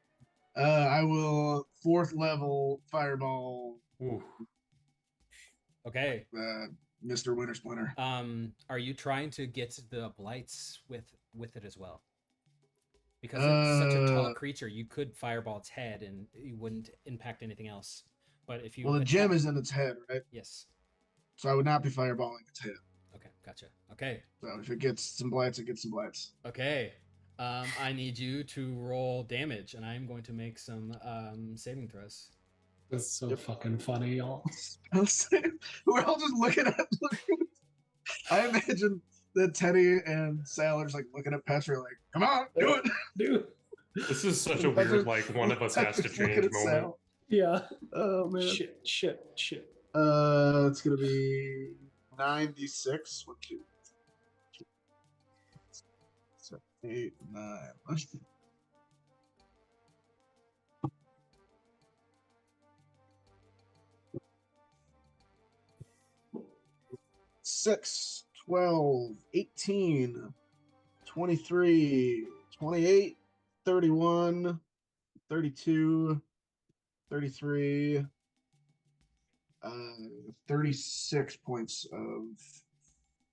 I will 4th level fireball. Ooh. Okay. Mr. Winter Splinter. Are you trying to get the blights with it as well? Because it's such a tall creature, you could fireball its head and you wouldn't impact anything else. But if you Well, the gem is in its head, right? yes. So I would not be fireballing its head. Okay, gotcha. Okay. So if it gets some blights, it gets some blights. Okay. I need you to roll damage, and I'm going to make some saving throws. That's so fucking funny, y'all. We're all just looking at. I imagine that Teddy and Sal are just like looking at Petra, like, "Come on, do it, Dude. This is such a Petra's- weird, like, one of us has to Petra's looking change at moment. Sal. Yeah. Oh man. Shit. It's gonna be 96. 1, 2, 3, 7, 8, 9. 6, 12, 18, 23, 28, 31, 32, 33, 36 points of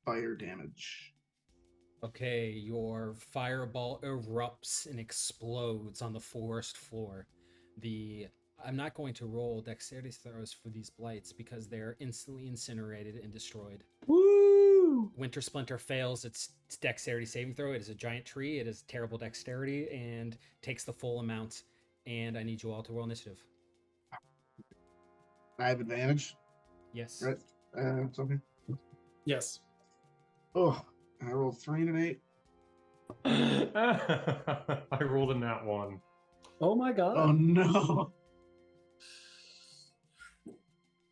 fire damage. Okay, your fireball erupts and explodes on the forest floor. I'm not going to roll dexterity throws for these blights because they're instantly incinerated and destroyed. Woo! Winter Splinter fails its dexterity saving throw. It is a giant tree. It has terrible dexterity and takes the full amount. And I need you all to roll initiative. I have advantage, Yes. right? It's okay. Yes. Oh, I rolled 3 and an 8. I rolled a nat 1. Oh my god. Oh no.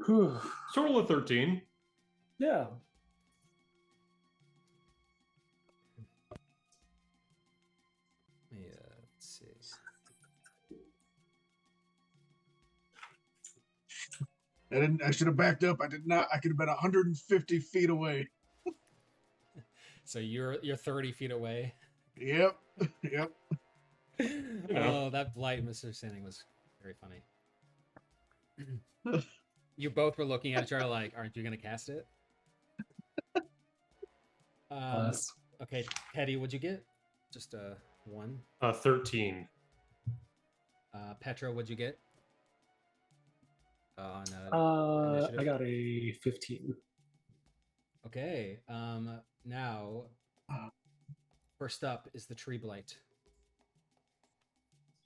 Whew. So roll a 13. Yeah. I should have backed up. I did not. I could have been 150 feet away. So you're 30 feet away. Yep. Yep. Oh, that blight misunderstanding was very funny. You both were looking at each other like, aren't you going to cast it? Okay, Teddy, what'd you get? Just a 1? 13. Petra, what'd you get? On I got a 15. Okay, now, first up is the tree blight.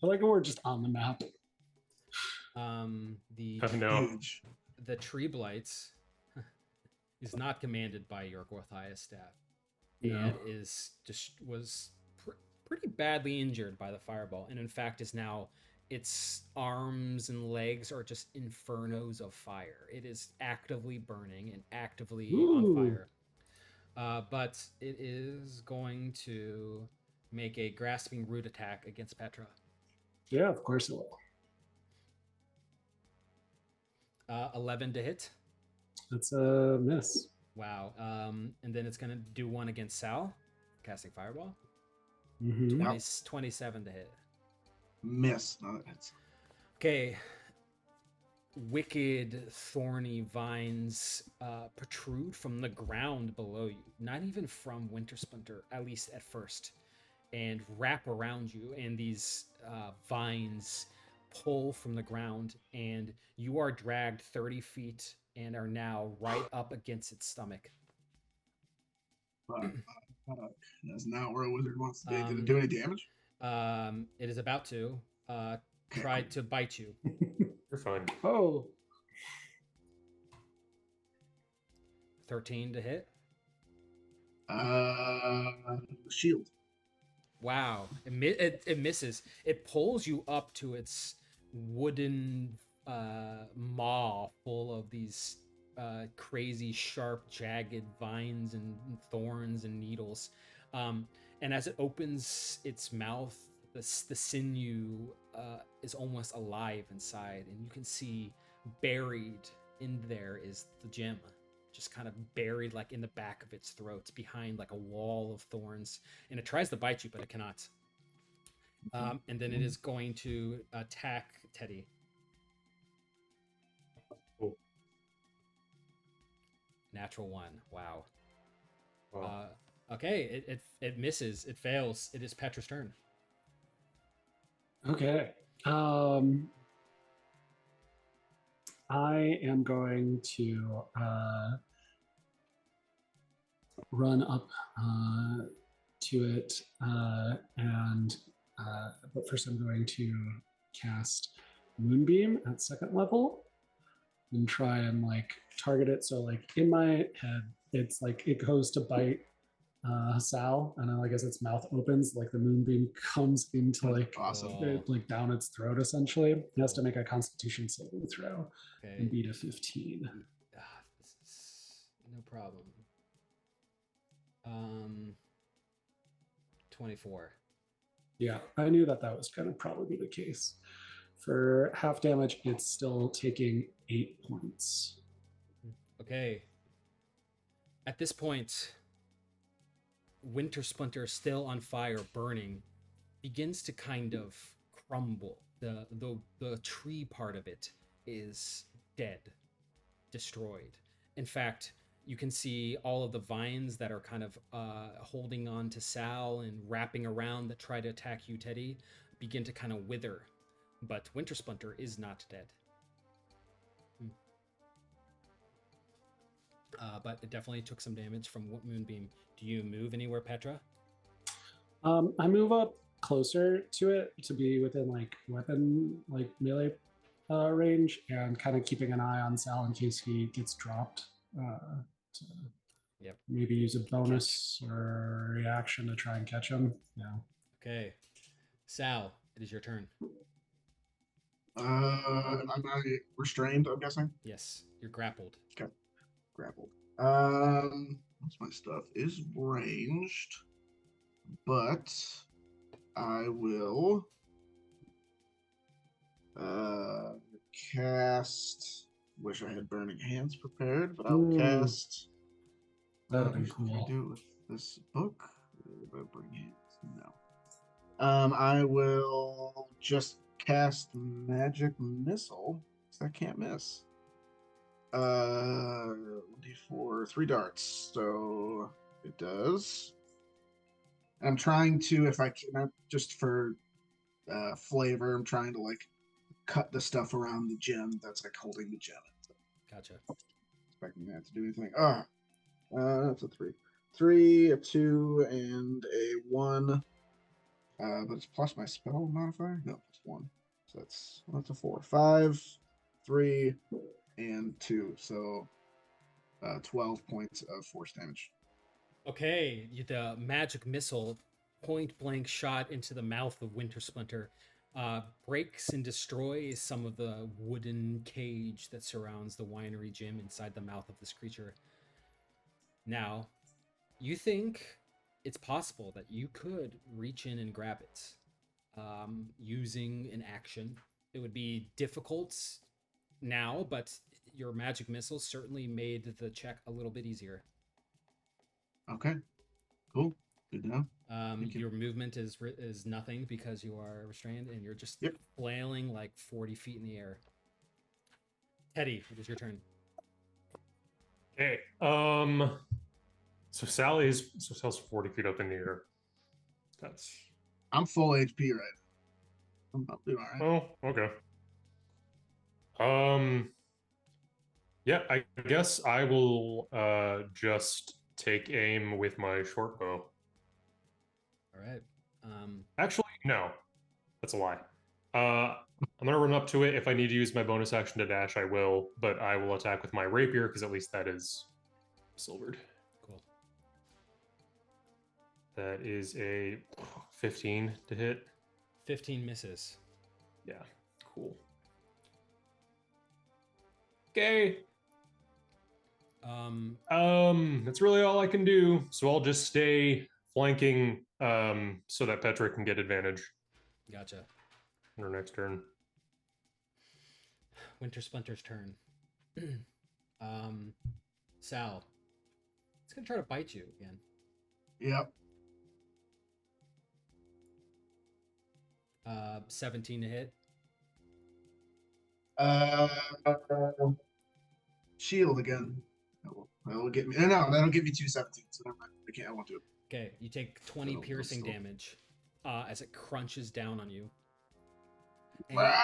I like when we're just on the map. The tree blight is not commanded by your Gorthias staff, and was pretty badly injured by the fireball, and in fact is now its arms and legs are just infernos of fire. It is actively burning and actively on fire. But it is going to make a grasping root attack against Petra. Yeah, of course it will. 11 to hit. That's a miss. Wow. And then it's going to do one against Sal, casting Fireball. 27 to hit. Miss. No, that's... Okay. Wicked, thorny vines protrude from the ground below you, not even from Wintersplinter, at least at first, and wrap around you, and these vines pull from the ground, and you are dragged 30 feet and are now right up against its stomach. That's not where a wizard wants to be. Did it do any damage? It is about to. Tried to bite you. You're fine. Oh. 13 to hit. Shield. Wow. It misses. It pulls you up to its wooden maw full of these crazy, sharp, jagged vines and thorns and needles. And as it opens its mouth, the sinew is almost alive inside, and you can see buried in there is the gem, just kind of buried like in the back of its throat, behind like a wall of thorns, and it tries to bite you, but it cannot. And then it is going to attack Teddy. Cool. Natural 1. Wow. Wow. Okay, it misses. It fails. It is Petra's turn. Okay. I am going to run up to it, but first I'm going to cast Moonbeam at 2nd level and try and like target it. So like in my head, it's like it goes to bite Sal, and I guess its mouth opens, like the moonbeam comes into like like down its throat. Essentially, it has to make a Constitution saving throw and beat a 15. This is no problem. 24. Yeah, I knew that was going to probably be the case. For half damage, it's still taking 8 points. Okay. At this point, Wintersplinter, still on fire, burning, begins to kind of crumble. The tree part of it is dead, destroyed. In fact, you can see all of the vines that are kind of holding on to Sal and wrapping around that try to attack you, Teddy, begin to kind of wither. But Wintersplinter is not dead. But it definitely took some damage from Moonbeam. Do you move anywhere, Petra? I move up closer to it to be within like weapon, like melee range, and kind of keeping an eye on Sal in case he gets dropped. To maybe use a bonus or reaction to try and catch him. Yeah. Okay. Sal, it is your turn. I'm restrained, I'm guessing? Yes, you're grappled. Okay. Grappled. Most of my stuff is ranged, but I will cast wish I had Burning Hands prepared, but I'll Ooh. cast. That'd have been Can I cool. do it with this book? Burning Hands? No. I will just cast Magic Missile, because I can't miss. 1d4, 3 darts. So it does. I'm trying to, if I can, just for flavor, I'm trying to like cut the stuff around the gem that's like holding the gem. Gotcha. Expecting that to do anything. That's a 3. 3, a 2, and a 1. But it's plus my spell modifier? No, plus 1. So that's a 4. 5, 3, and 2. So 12 points of force damage. Okay, the magic missile, point blank shot into the mouth of Winter Splinter, breaks and destroys some of the wooden cage that surrounds the winery gym inside the mouth of this creature. Now, you think it's possible that you could reach in and grab it using an action. It would be difficult now, but your magic missile certainly made the check a little bit easier. Okay, cool. Good to know. Your movement is nothing because you are restrained, and you're just flailing like 40 feet in the air. Teddy, it is your turn. Okay. So Sally's 40 feet up in the air. That's. I'm full HP right now. I'm doing all right. Oh, okay. Yeah, I guess I will just take aim with my short bow. All right. Actually, no. That's a lie. I'm gonna run up to it. If I need to use my bonus action to dash, I will, but I will attack with my rapier because at least that is silvered. Cool. That is a 15 to hit. 15 misses. Yeah, cool. Okay. That's really all I can do. So I'll just stay flanking so that Petra can get advantage. Gotcha. On her next turn. Winter Splinter's turn. Sal. It's gonna try to bite you again. Yep. 17 to hit. Shield again. That'll get me. No, that'll give me 2 17. So never mind. I won't do it. Okay, you take 20 piercing damage as it crunches down on you. My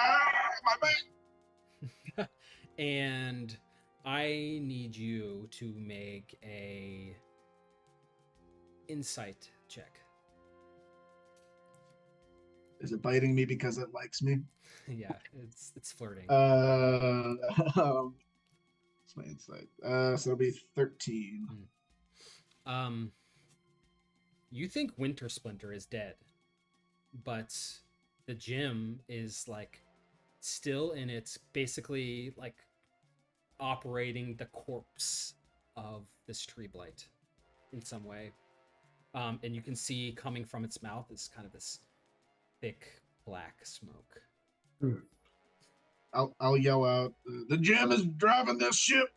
back! And I need you to make a insight check. Is it biting me because it likes me? Yeah, it's flirting. What's my insight? So it'll be 13. You think Winter Splinter is dead, but the gym is like still in its basically like operating the corpse of this tree blight in some way. And you can see coming from its mouth is kind of this thick black smoke. I'll yell out, "The gem is driving this ship!"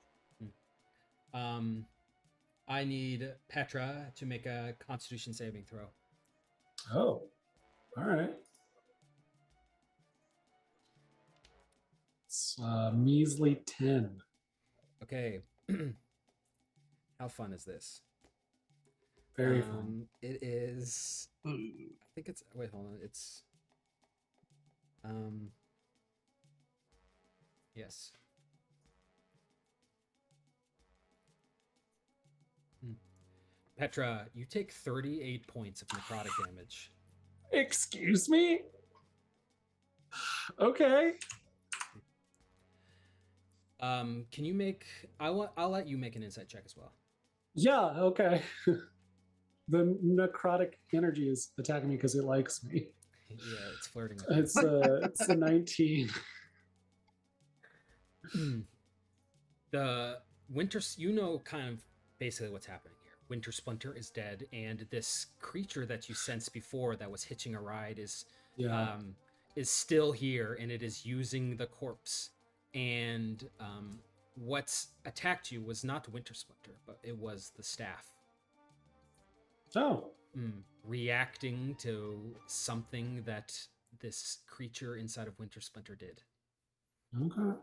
I need Petra to make a Constitution saving throw. Oh, all right. It's measly 10. Okay. How fun is this? Very fun. It is. I think it's. Wait, hold on. It's. Yes. Petra, you take 38 points of necrotic damage. Excuse me? Okay. Can you make? I'll let you make an insight check as well. Yeah. Okay. The necrotic energy is attacking me because it likes me. Yeah, it's flirting with you. It's a 19. The winter, kind of basically what's happening here. Winter Splinter is dead, and this creature that you sensed before that was hitching a ride is still here, and it is using the corpse. And What's attacked you was not Winter Splinter, but it was the staff. Oh. Reacting to something that this creature inside of Winter Splinter did. Okay.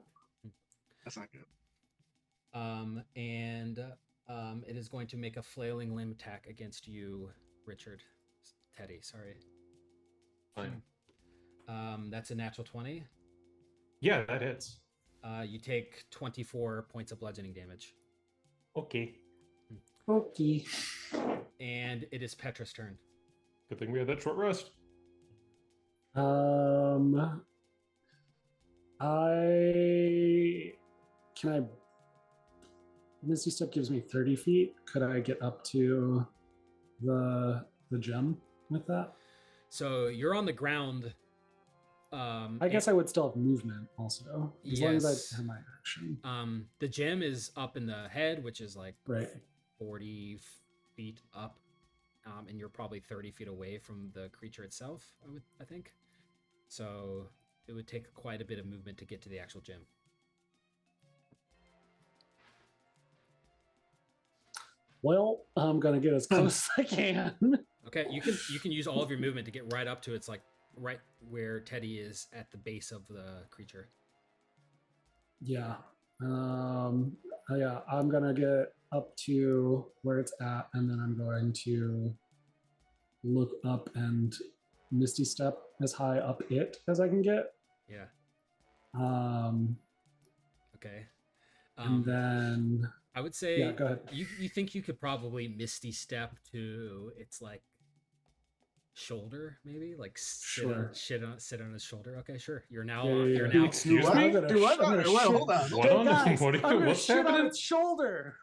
That's not good. It is going to make a flailing limb attack against you, Richard. Teddy, sorry. Fine. That's a natural 20. Yeah, that hits. You take 24 points of bludgeoning damage. Okay. Okay. And it is Petra's turn. Good thing we had that short rest. Misty Step gives me 30 feet. Could I get up to the gem with that? So you're on the ground. I guess I would still have movement also, as long as I have my action. The gem is up in the head, which is like right 40 feet up, and you're probably 30 feet away from the creature itself. I think. So it would take quite a bit of movement to get to the actual gem. Well, I'm gonna get as close as I can. Okay, you can use all of your movement to get right up to it's like right where Teddy is at the base of the creature. Yeah. Yeah, I'm gonna get up to where it's at, and then I'm going to look up and Misty Step as high up it as I can get. Yeah. Okay. And then I would say, yeah, go ahead. You think you could probably Misty Step to its like shoulder, maybe like sit on his shoulder. Okay, sure. You're now. You're now. Excuse me. Do what? Hold on. What's happening? Its shoulder.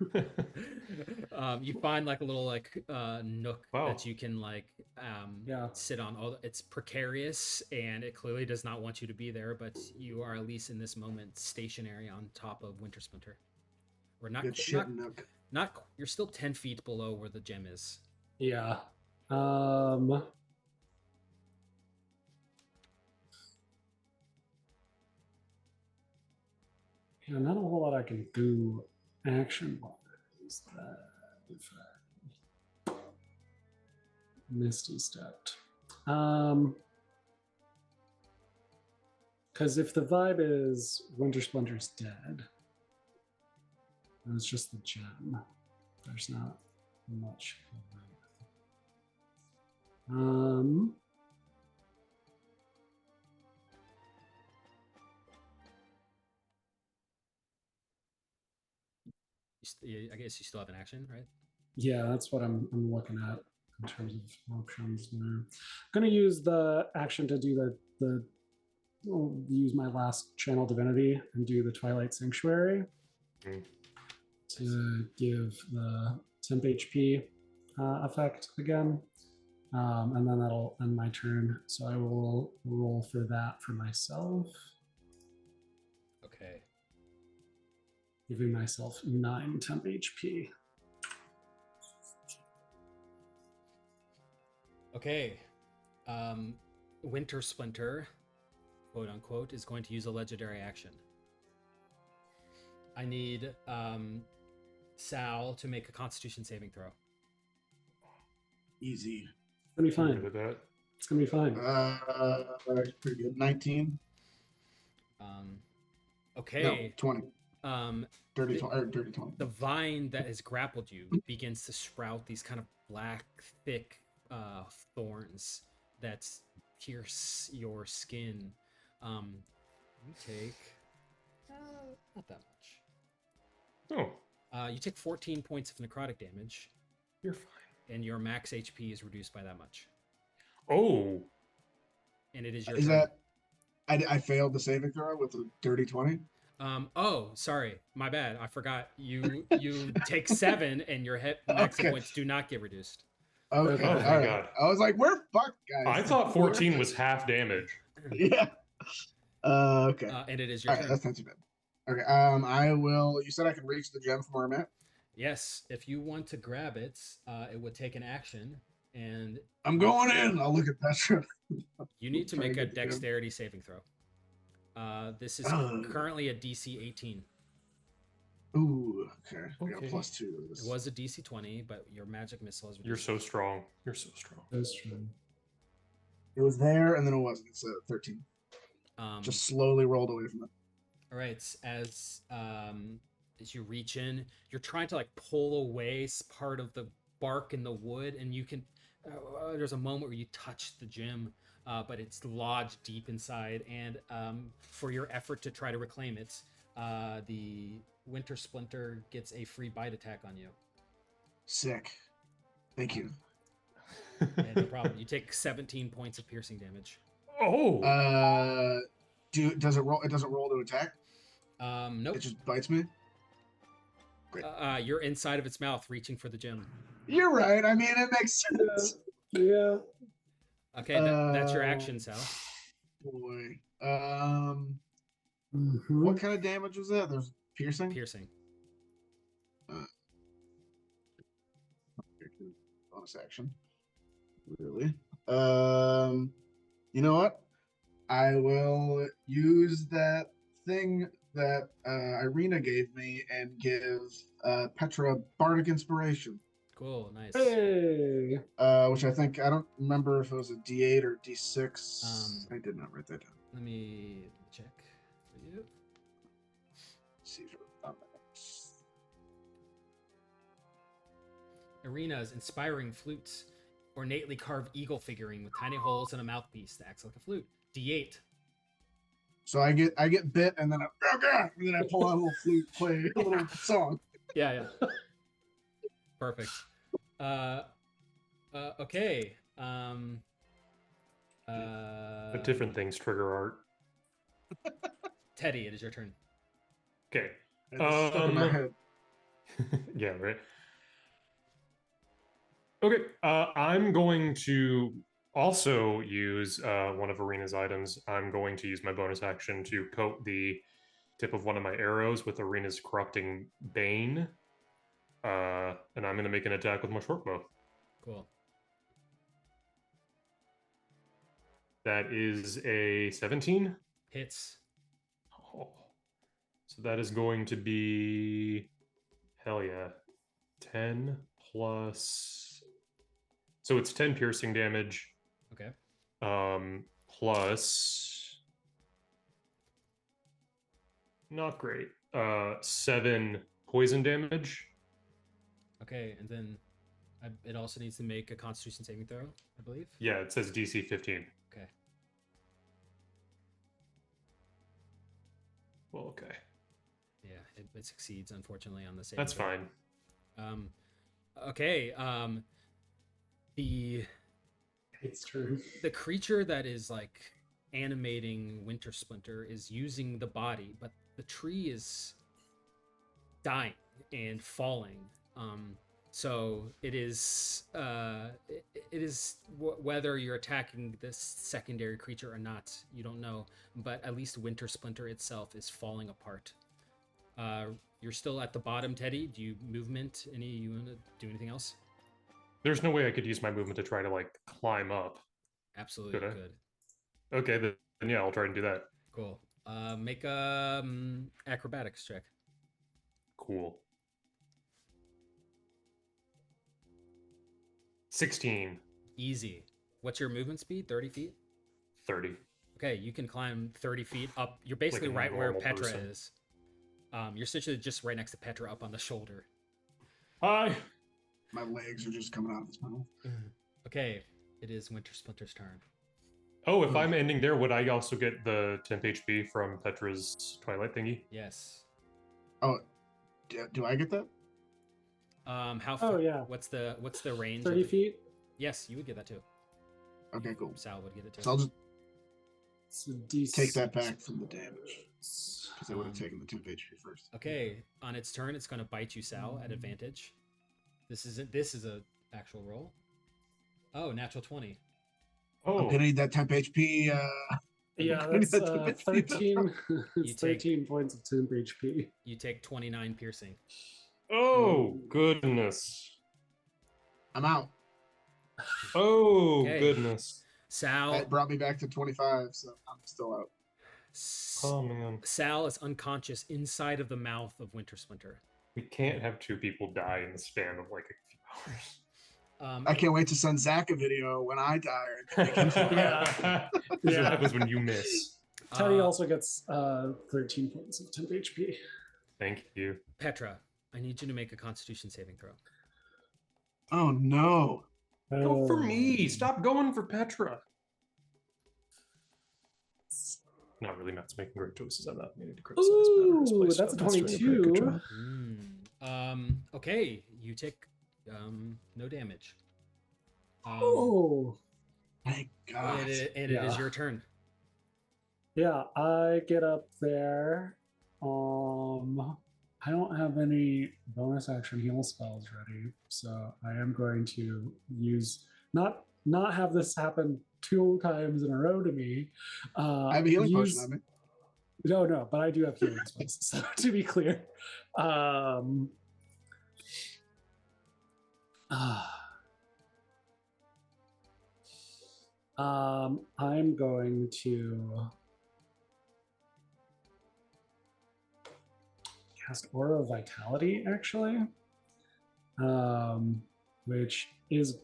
You find like a little like nook Wow. that you can like sit on. It's precarious and it clearly does not want you to be there, but you are at least in this moment stationary on top of Winter Splinter. Or not. You're still 10 feet below where the gem is. Yeah. Yeah, not a whole lot I can do action-wise. If I Misty Stepped. Because if the vibe is Winter Splinter's dead, and it's just the gem, there's not much. I guess you still have an action, right? Yeah, that's what I'm looking at in terms of options. I'm going to use the action to do use my last channel divinity and do the Twilight Sanctuary to give the temp HP effect again. And then that'll end my turn. So I will roll for that for myself. Okay. Giving myself 9 temp HP. Okay. Winter Splinter, quote unquote, is going to use a legendary action. I need Sal to make a Constitution saving throw. Easy. It's gonna be fine. It's gonna be fine. Pretty good. 19. Okay. No, 20. Dirty 20. The vine that has grappled you begins to sprout these kind of black, thick thorns that pierce your skin. You take not that much. Oh. You take 14 points of necrotic damage. You're fine. And your max HP is reduced by that much. Oh. And it is your turn. That I failed the saving throw with a dirty 20? Oh, sorry. My bad. I forgot. You take 7 and your max hit points do not get reduced. Okay. Oh my God. I was like, we're fucked, guys. I thought 14 was half damage. Yeah. Okay. And it is your turn. That's not too bad. Okay. I will. You said I can reach the gem from where I'm at? Yes. If you want to grab it, it would take an action. And I'm going in. I'll look at Petra. You need to make a dexterity saving throw. This is currently a DC 18. Ooh, okay. I got Okay. plus 2 to It this. was a DC 20, but your magic missile is You're reduced. so strong. You're so strong. That's true. It was there, and then it wasn't. It's a 13. Just slowly rolled away from it. All right, as you reach in, you're trying to like pull away part of the bark in the wood, and you can. There's a moment where you touch the gem, but it's lodged deep inside. And for your effort to try to reclaim it, the Winter Splinter gets a free bite attack on you. Sick. Thank you. Yeah, no problem. You take 17 points of piercing damage. Oh. Does it roll? It doesn't roll to attack. Nope. It just bites me. Great. You're inside of its mouth, reaching for the gem. You're right. I mean, it makes sense. Yeah. Okay, that's your action, Sal. Boy. Mhm. What kind of damage was that? There's piercing. Piercing. Bonus action. Really? You know what? I will use that thing that Irina gave me and give Petra Bardic Inspiration. Cool, nice. Hey. Which I think, I don't remember if it was a D8 or D6. I did not write that down. Let me check for you. Let's see if it Arena's inspiring flutes, ornately carved eagle figurine with tiny holes and a mouthpiece that acts like a flute. D8. So I get bit, and then and then I pull out a little flute, play a little song. Yeah. Perfect. Okay. But different things trigger art. Teddy, it is your turn. Okay. It's stuck in my head. Yeah, right. Okay, I'm going to also use one of Arena's items. I'm going to use my bonus action to coat the tip of one of my arrows with Arena's Corrupting Bane. And I'm going to make an attack with my short bow. Cool. That is a 17. Hits. Oh. So that is going to be, hell yeah, 10 plus... So it's 10 piercing damage. Okay. Plus... Not great. 7 poison damage. Okay, and then it also needs to make a Constitution saving throw, I believe. Yeah, it says DC 15. Okay. Well, okay. Yeah, it succeeds, unfortunately, on the saving That's throw. fine. Okay. It's true. The creature that is like animating Winter Splinter is using the body, but the tree is dying and falling. So it is whether you're attacking this secondary creature or not, you don't know. But at least Winter Splinter itself is falling apart. You're still at the bottom, Teddy. Do you movement? You want to do anything else? There's no way I could use my movement to try to like climb up. Absolutely Could I? good. Okay, then yeah, I'll try and do that. Cool. Make a acrobatics check. Cool. 16. Easy. What's your movement speed? 30 feet? 30. Okay, you can climb 30 feet up. You're basically Like a right where normal Petra person. is. You're essentially just right next to Petra up on the shoulder. Hi. My legs are just coming out of his mouth. Okay, it is Winter Splinter's turn. Oh, if I'm ending there, would I also get the temp HP from Petra's Twilight thingy? Yes. Oh, do I get that? How far? Oh, yeah. What's the range? 30 feet? Yes, you would get that too. Okay, cool. Sal would get it too. So I'll just It's a D6. take that back from the damage. Because I would have taken the 2 HP first. Okay, on its turn, it's going to bite you, Sal, at advantage. This is a actual roll. Oh, natural 20. Oh, I'm gonna need that temp HP. Yeah, I'm gonna need that's that temp HP. 13. You It's take- 13 points of temp HP. You take 29 piercing. oh goodness. I'm out. Oh Okay. goodness. Sal, That brought me back to 25, so I'm still out. Oh man, Sal is unconscious inside of the mouth of Winter Splinter. we can't have 2 people die in the span of like a few hours. I can't wait to send Zach a video when I die. Yeah. This is what happens when you miss. Teddy also gets 13 points of temp HP. Thank you. Petra, I need you to make a Constitution saving throw. Oh no! Go for me. Stop going for Petra. Not really. Matt's making great choices. I'm not meaning to criticize. Ooh, Matt. that's a Matt's doing very good 22. job. Okay, you take no damage. Oh. Thank God. And it is your turn. Yeah, I get up there. I don't have any bonus action heal spells ready, so I am going to use not have this happen 2 times in a row to me. I have a healing potion on me. No, but I do have healing spells. So to be clear, I'm going to cast Aura of Vitality, actually, which is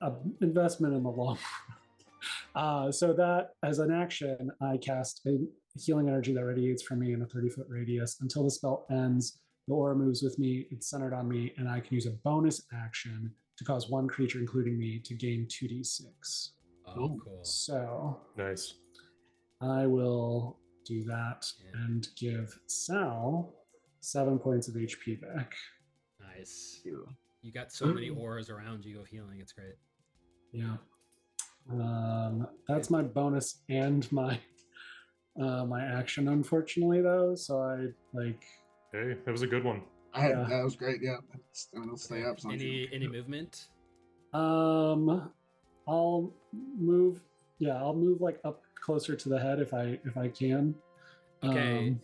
an investment in the long run. So that, as an action, I cast a healing energy that radiates from me in a 30-foot radius. Until the spell ends, the aura moves with me, it's centered on me, and I can use a bonus action to cause one creature, including me, to gain 2d6. Oh, cool. So Nice. I will do that and give Sal 7 points of HP back. Nice. You got so many auras around you of healing. It's great. Yeah. That's my bonus and my my action, unfortunately, though. So I like. Hey, that was a good one. That was great. Yeah, I'll stay up. So Any movement? I'll move. Yeah, I'll move like up closer to the head if I can. Okay.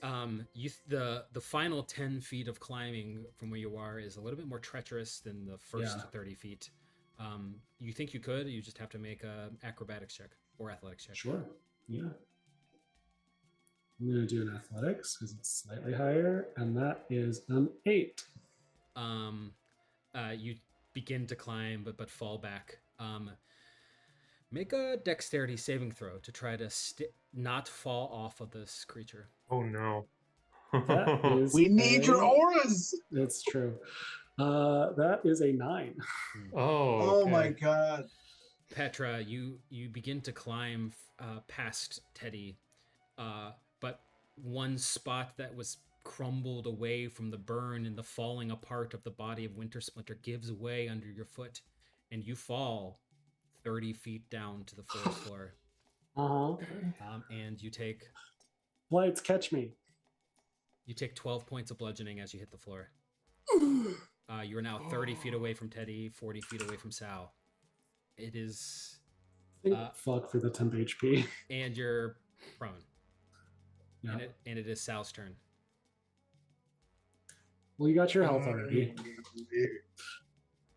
The final 10 feet of climbing from where you are is a little bit more treacherous than the first 30 feet. You think you could? You just have to make a acrobatics check or athletics check. Sure. Yeah. I'm gonna do an athletics because it's slightly higher, and that is an 8. You begin to climb, but fall back. Make a dexterity saving throw to try to not fall off of this creature. Oh no. We need your auras. It's true. That is a 9. Oh my God. Petra, you begin to climb past Teddy, but one spot that was crumbled away from the burn and the falling apart of the body of Winter Splinter gives way under your foot, and you fall 30 feet down to the forest floor. And you take... Lights, catch me. You take 12 points of bludgeoning as you hit the floor. You are now 30 feet away from Teddy, 40 feet away from Sal. It is... fuck for the temp HP. And you're prone. Yeah. And it is Sal's turn. Well, you got your health already.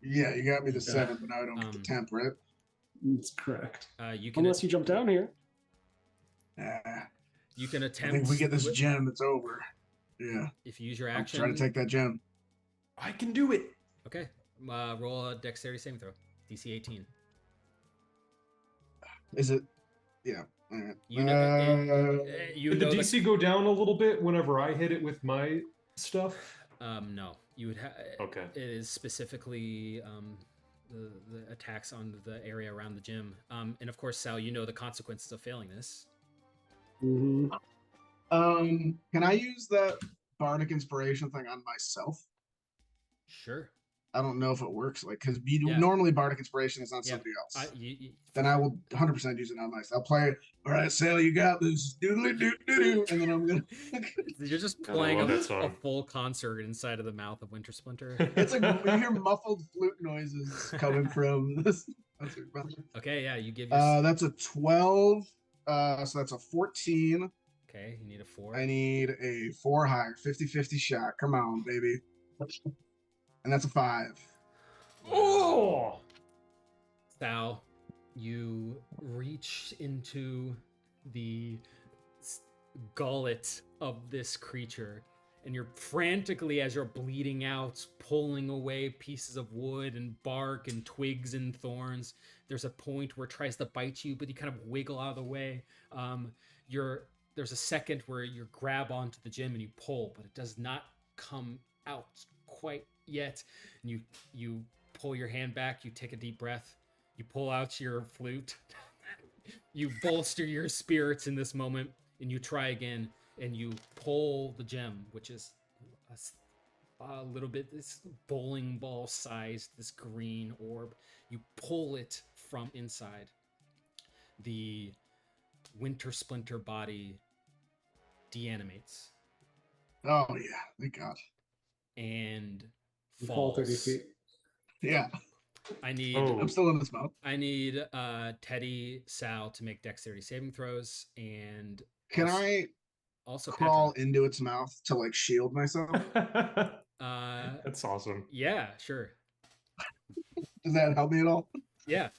Yeah, you got me the 7, but now I don't get the temp, right? That's correct. You can Unless you jump down here. You can attempt... I think if we get this gem, it's over. Yeah. If you use your action... I'll try to take that gem. I can do it. Okay. Roll a dexterity saving throw. DC 18. Is it? Yeah. All right. Did the DC go down a little bit whenever I hit it with my stuff? No. You would have... Okay. It is specifically the attacks on the area around the gym. And of course, Sal, you know the consequences of failing this. Mm-hmm. Can I use that bardic inspiration thing on myself? Sure. I don't know if it works, like, because normally bardic inspiration is on somebody else. Then I will 100% use it on myself. I'll play it. All right, Sal, you got this. Doodly doo doo doo, and then I'm gonna. You're just playing a full concert inside of the mouth of Winter Splinter. It's like you hear muffled flute noises coming from this. Okay, yeah, you give. Your... That's a 12. So that's a 14. Okay, you need a 4. I need a 4 higher, 50-50 shot. Come on, baby. And that's a 5. Oh! Sal, you reach into the gullet of this creature, and you're frantically, as you're bleeding out, pulling away pieces of wood and bark and twigs and thorns. There's a point where it tries to bite you, but you kind of wiggle out of the way. There's a second where you grab onto the gem and you pull, but it does not come out quite yet. And you pull your hand back, you take a deep breath, you pull out your flute, you bolster your spirits in this moment, and you try again, and you pull the gem, which is a little bit this bowling ball sized, this green orb. You pull it from inside. The Winter Splinter body deanimates. Oh yeah, thank God. And Fall 30 falls. feet. Yeah, I need I'm still in his mouth. I need Teddy, Sal to make dexterity saving throws, and Can also, I also crawl Petra. into its mouth to like shield myself? That's awesome. Yeah, sure. Does that help me at all? Yeah.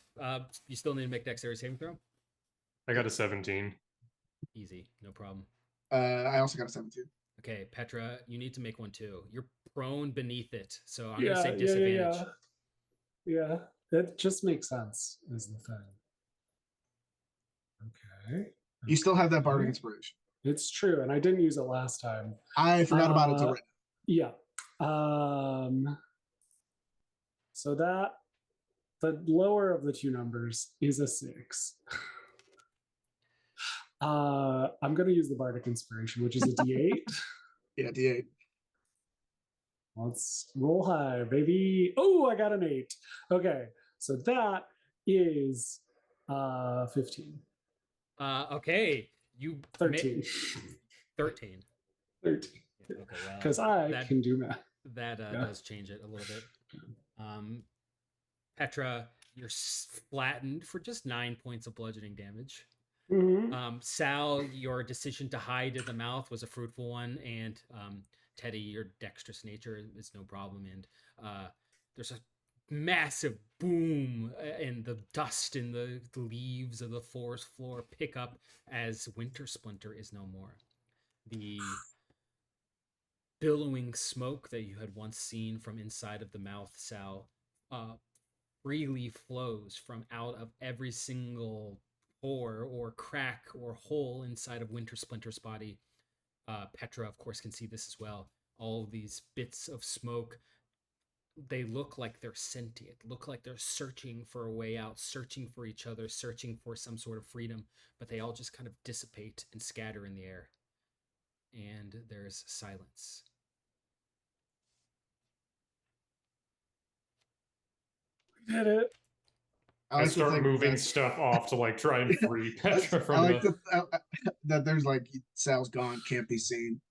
You still need to make dexterity saving throw? I got a 17. Easy, no problem. I also got a 17. Okay, Petra, you need to make one too. You're prone beneath it, so I'm gonna say disadvantage. Yeah, that just makes sense, is the thing. Okay. You still have that bardic Okay. inspiration. It's true, and I didn't use it last time. I forgot about it till right Yeah. So that the lower of the two numbers is a 6. I'm going to use the bardic inspiration, which is a D8. Yeah, D8. Let's roll high, baby. Oh, I got an 8. Okay, so that is 15. Okay, you 13. 13. 13. Yeah, okay, well, Because I can do math. That does change it a little bit. Petra, you're flattened for just 9 points of bludgeoning damage. Mm-hmm. Sal, your decision to hide in the mouth was a fruitful one, and Teddy, your dexterous nature is no problem. And there's a massive boom, and the dust and the leaves of the forest floor pick up as Winter Splinter is no more. The billowing smoke that you had once seen from inside of the mouth, Sal, freely flows from out of every single pore or crack or hole inside of Winter Splinter's body. Petra, of course, can see this as well. All of these bits of smoke, they look like they're sentient, look like they're searching for a way out, searching for each other, searching for some sort of freedom, but they all just kind of dissipate and scatter in the air. And there's silence. We did it. I start moving stuff off to like try and free Petra from that there's like Sal's gone, can't be seen,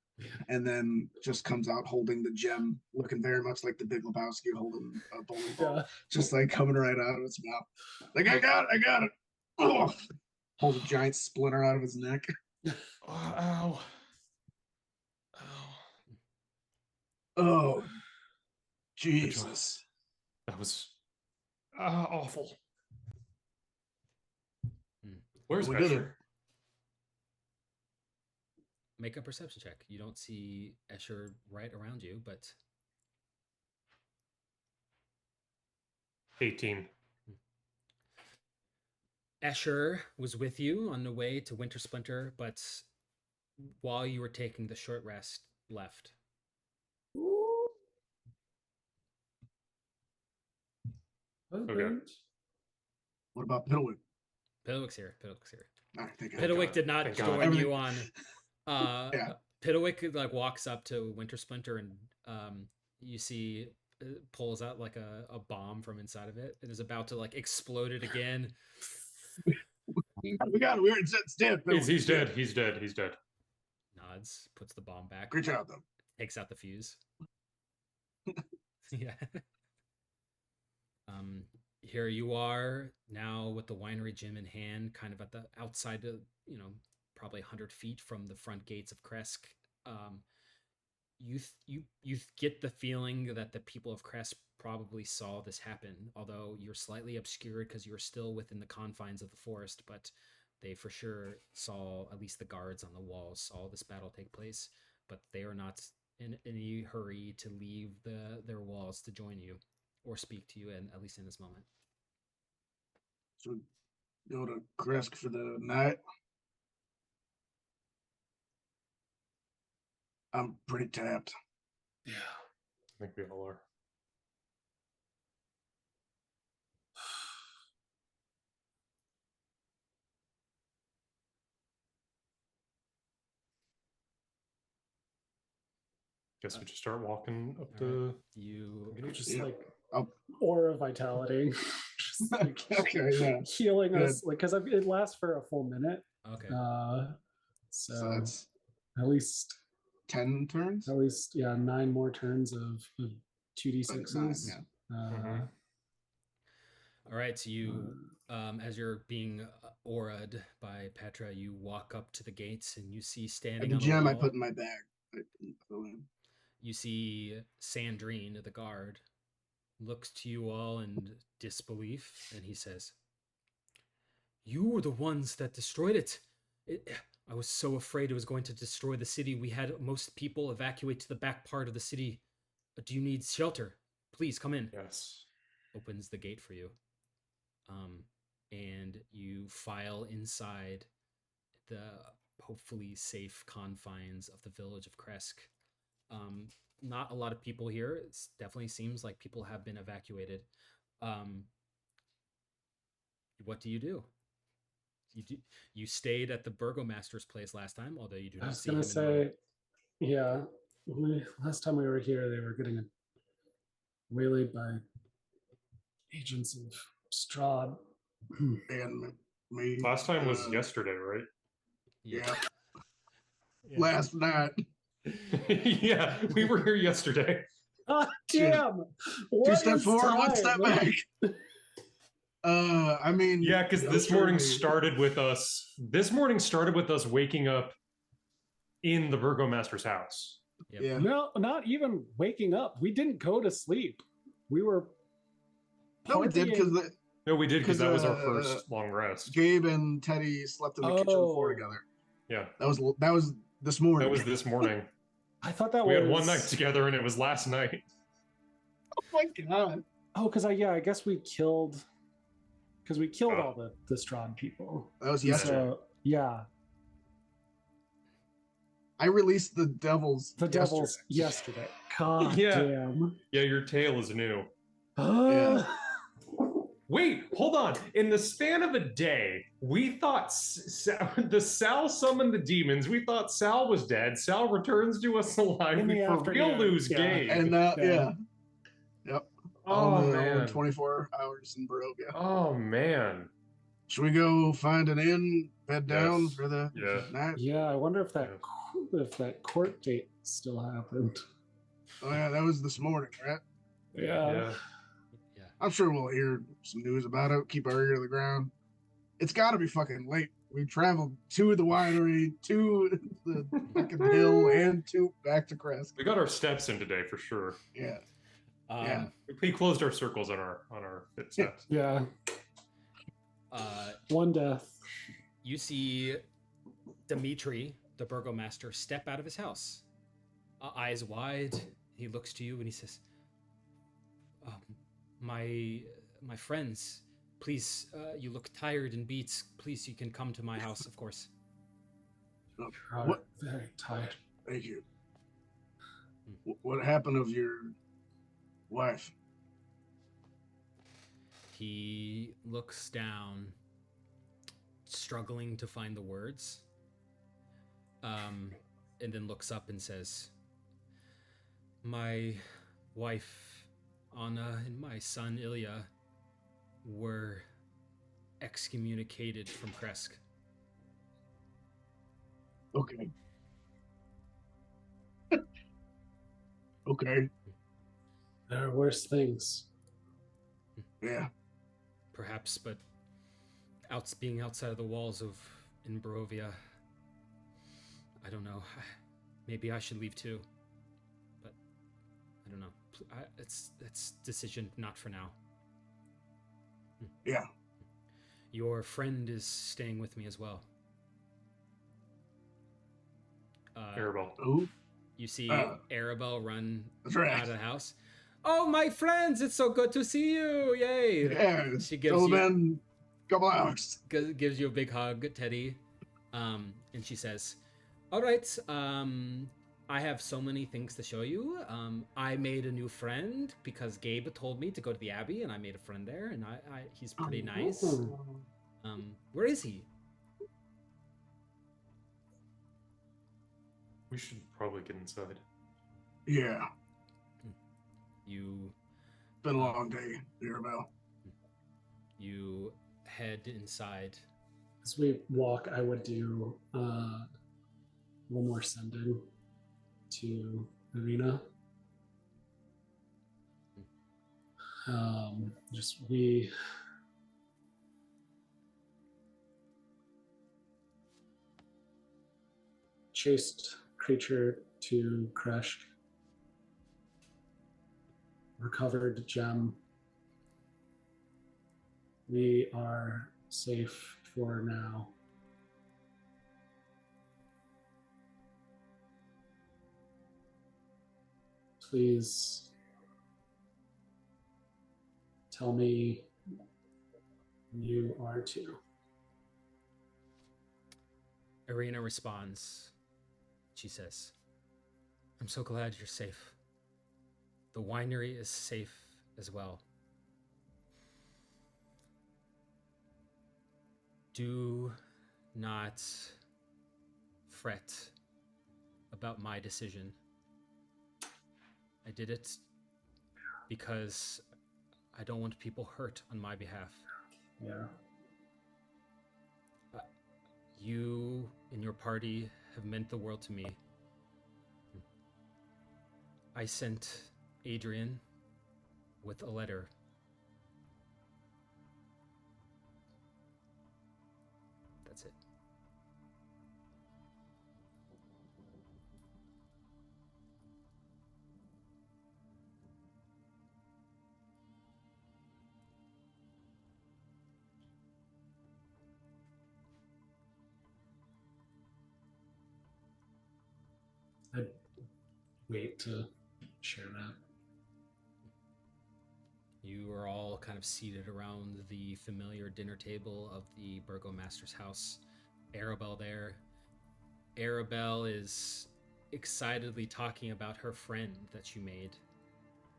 and then just comes out holding the gem, looking very much like the Big Lebowski holding a bowling ball, just like coming right out of its mouth. Like I got it. Oh, pulls a giant splinter out of his neck. Ow. Oh, Jesus. That was awful. Where's Escher? Make a perception check. You don't see Escher right around you, but 18. Escher was with you on the way to Winter Splinter, but while you were taking the short rest, left. Okay. What about Piddlewick? Piddlewick's here. All right, Piddlewick did not join you on. Yeah. Piddlewick like walks up to Winter Splinter, and you see pulls out like a bomb from inside of it and is about to like explode it again. We got it. It's dead. He's dead. He's dead. Nods, puts the bomb back. Great job, though. Takes out the fuse. Yeah. Here you are now with the winery gym in hand, kind of at the outside of, probably 100 feet from the front gates of Kresk. You get the feeling that the people of Kresk probably saw this happen, although you're slightly obscured because you're still within the confines of the forest, but They for sure saw, at least the guards on the walls saw this battle take place, but they are not in any hurry to leave their walls to join you or speak to you, and at least in this moment. So go to Kresk for the night. I'm pretty tapped. Yeah. I think we all are. Guess we just start walking up All the. right. You Just Yeah. like Oh, aura vitality, just like okay, yeah. healing Good. us, like because it lasts for a full minute. okay? So So that's at least 10 turns? 9 more turns of 2d6s. Yeah. All right. So you, as you're being aura'd by Petra, you walk up to the gates and you see standing And the on the gem wall. I put in my bag. I didn't throw in. You see Sandrine, the guard, looks to you all in disbelief, and he says, "You were the ones that destroyed it. I was so afraid it was going to destroy the city. We had most people evacuate to the back part of the city. Do you need shelter? Please come in." Yes. Opens the gate for you. And you file inside the hopefully safe confines of the village of Kresk. Not a lot of people here. It definitely seems like people have been evacuated. What do? You stayed at the burgomaster's place last time, although you do I not was see gonna him in the moment. say, yeah. Last time we were here, they were getting waylaid by agents of Strahd. And me. Last time was yesterday, right? Yeah. Last night. Yeah, we were here yesterday. Ah, damn! What 2 steps is forward, 1 time? step back. I mean, Yeah, because this morning started with us. This morning started with us waking up in the burgomaster's house. Yep. Yeah. No, not even waking up. We didn't go to sleep. We were. No, we did because No, we did because that was our 'cause, first long rest. Gabe and Teddy slept in the kitchen floor together. Yeah, That was this morning. that was this morning. I thought that We was. had one night together, and it was last night. Oh my god. Oh, because I guess we killed. Because we killed Oh. all the Strahd people. That was yesterday. So, yeah, I released the devils. devils yesterday. God Yeah. damn. Yeah, your tail is new. Yeah. Wait, hold on. In the span of a day, we thought the Sal summoned the demons. We thought Sal was dead. Sal returns to us alive. In the We for real afternoon, lose yeah. Gabe. And Yeah. Yep. Oh all in man. 24 hours in Barovia. Oh man. Should we go find an inn, bed down Yes. for the Yeah. night? Yeah, I wonder if that court date still happened. Oh yeah, that was this morning, right? Yeah. Yeah. I'm sure we'll hear some news about it. Keep our ear to the ground. It's got to be fucking late. We traveled to the winery, to the fucking hill, and back to Kresk. We got our steps in today for sure. Yeah. Yeah. We closed our circles on our fit steps. Yeah. One death. You see Dimitri, the burgomaster, step out of his house. Eyes wide, he looks to you and he says, my friends, please, you look tired and beat. Please, you can come to my house, of course. What? Very tired. Thank you. What happened of your wife? He looks down, struggling to find the words, and then looks up and says, my wife, Anna, and my son, Ilya, were excommunicated from Kresk. Okay. Okay. There are worse things. Yeah. Perhaps, but being outside of the walls of in Barovia, I don't know. Maybe I should leave too. But I don't know. It's decision not for now. Yeah. Your friend is staying with me as well. Arabelle. Who? You see Oh. Arabelle run That's right. out of the house. Oh, my friends! It's so good to see you! Yay! Yeah, She gives it's you been a couple hours. gives you a big hug, Teddy, and she says, "All right, I have so many things to show you. I made a new friend because Gabe told me to go to the Abbey, and I made a friend there, and he's pretty nice. Where is he?" We should probably get inside. Yeah, You been a long day, Arabelle. you head inside. As we walk, I would do one more send-in to Arena. We chased creature to crash, recovered gem. We are safe for now. Please tell me you are too. Arena responds. She says, "I'm so glad you're safe. The winery is safe as well. Do not fret about my decision. I did it because I don't want people hurt on my behalf. Yeah. You and your party have meant the world to me. I sent Adrian with a letter. That's it." I'd wait to share that. You are all kind of seated around the familiar dinner table of the burgomaster's house. Arabelle there. Arabelle is excitedly talking about her friend that she made,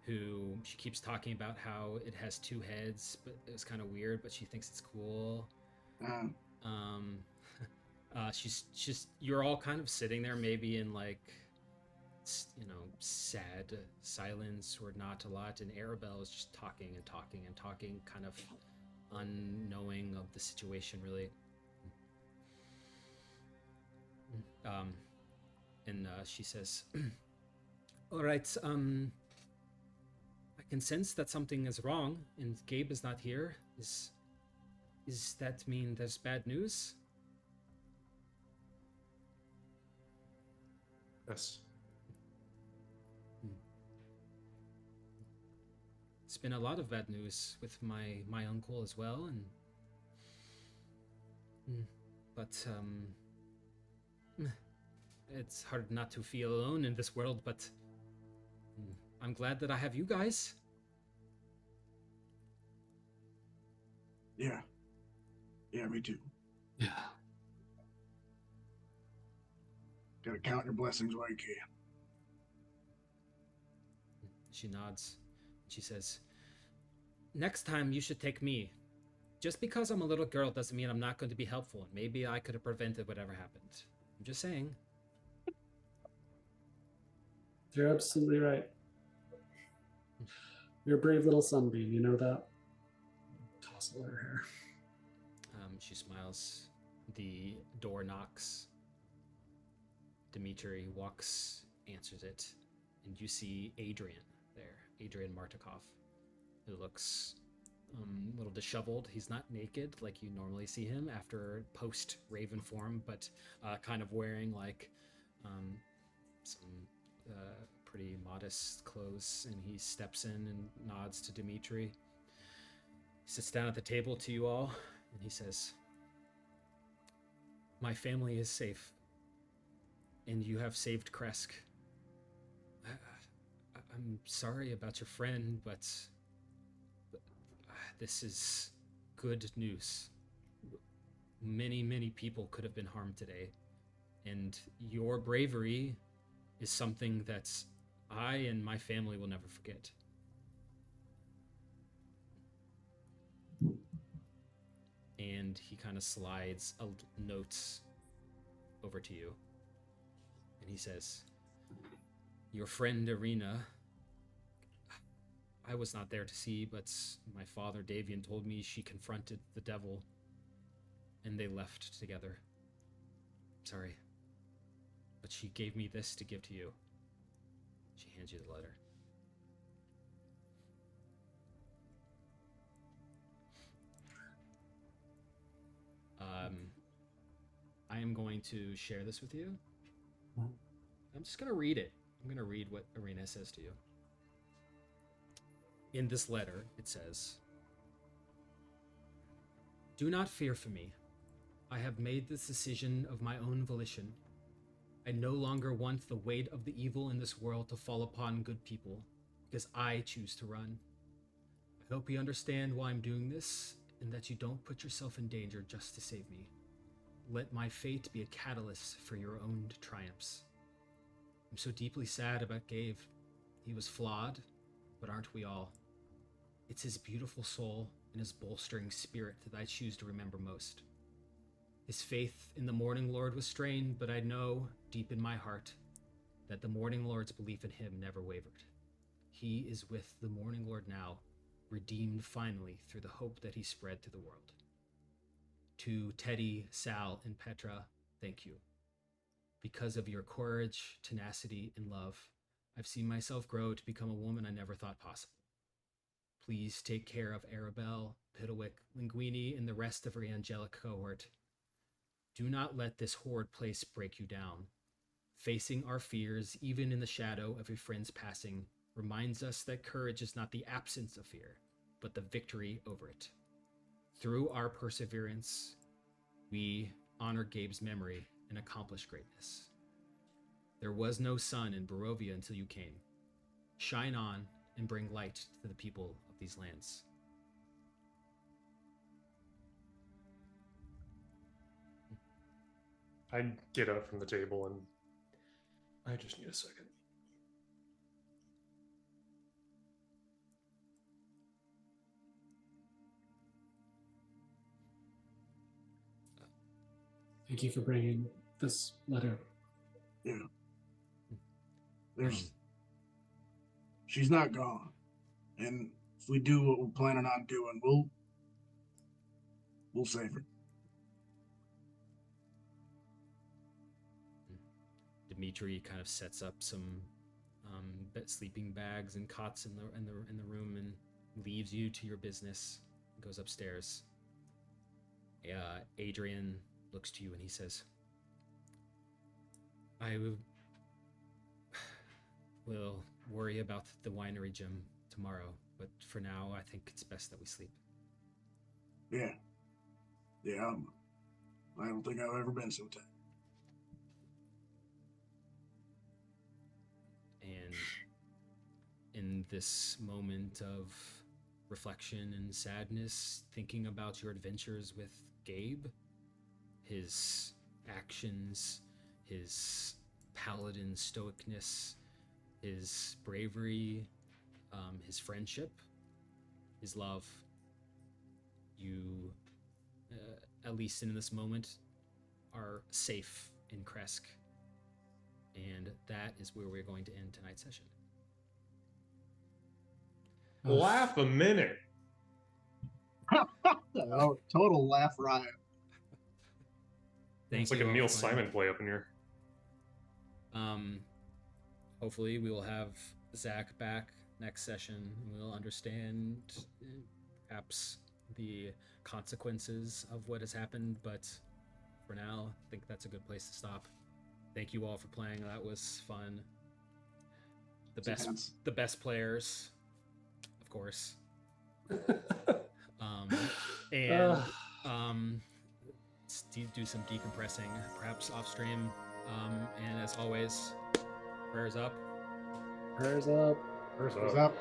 who she keeps talking about how it has two heads, but it's kind of weird, but she thinks it's cool. She's you're all kind of sitting there maybe in like, you know, sad silence or not a lot, and Arabelle is just talking and talking and talking, kind of unknowing of the situation really. And she says, "All right, I can sense that something is wrong, and Gabe is not here. Is that mean there's bad news?" Yes. It's been a lot of bad news with my uncle as well, and but it's hard not to feel alone in this world, but I'm glad that I have you guys. Yeah, me too. Yeah. Gotta count your blessings while you can. She nods. She says, "Next time you should take me. Just because I'm a little girl doesn't mean I'm not going to be helpful, and maybe I could have prevented whatever happened. I'm just saying." You're absolutely right. You're a brave little sunbeam, you know that? Tousle her hair. She smiles. The door knocks. Dimitri walks, answers it, and you see Adrian there. Adrian Martikov, who looks a little disheveled. He's not naked like you normally see him after post Raven form, but kind of wearing like some pretty modest clothes, and he steps in and nods to Dimitri. He sits down at the table to you all. And he says, "My family is safe, and you have saved Kresk. I'm sorry about your friend, but this is good news. Many, many people could have been harmed today, and your bravery is something that I and my family will never forget." And he kind of slides notes over to you. And he says, "Your friend Irina, I was not there to see, but my father Davian told me she confronted the devil and they left together. Sorry. But she gave me this to give to you." She hands you the letter. I am going to share this with you. I'm just going to read it. I'm going to read what Irina says to you. In this letter, it says, "Do not fear for me. I have made this decision of my own volition. I no longer want the weight of the evil in this world to fall upon good people, because I choose to run. I hope you understand why I'm doing this, and that you don't put yourself in danger just to save me. Let my fate be a catalyst for your own triumphs. I'm so deeply sad about Gabe. He was flawed, but aren't we all? It's his beautiful soul and his bolstering spirit that I choose to remember most. His faith in the Morning Lord was strained, but I know, deep in my heart, that the Morning Lord's belief in him never wavered. He is with the Morning Lord now, redeemed finally through the hope that he spread to the world. To Teddy, Sal, and Petra, thank you. Because of your courage, tenacity, and love, I've seen myself grow to become a woman I never thought possible. Please take care of Arabelle, Piddlewick, Linguini, and the rest of her angelic cohort. Do not let this horrid place break you down. Facing our fears, even in the shadow of a friend's passing, reminds us that courage is not the absence of fear, but the victory over it. Through our perseverance, we honor Gabe's memory and accomplish greatness. There was no sun in Barovia until you came. Shine on and bring light to the people of these lands." I get up from the table and I just need a second. Thank you for bringing this letter. Yeah. She's not gone. And if we do what we're planning on doing, we'll save her. Dimitri kind of sets up some sleeping bags and cots in the room and leaves you to your business. Goes upstairs. Adrian looks to you and he says, "I will worry about the winery gym tomorrow, but for now, I think it's best that we sleep." Yeah. I don't think I've ever been so tired. And in this moment of reflection and sadness, thinking about your adventures with Gabe, his actions, his paladin stoicness, his bravery, his friendship, his love, you, at least in this moment, are safe in Kresk. And that is where we're going to end tonight's session. Laugh a minute. Oh, total laugh riot. It's like a Neil Simon play up in here. Hopefully we will have Zach back next session. We'll understand perhaps the consequences of what has happened, but for now, I think that's a good place to stop. Thank you all for playing. That was fun. The best players, of course. do some decompressing, perhaps off stream. And as always, prayers up. Prayers up. Where's What's up? up?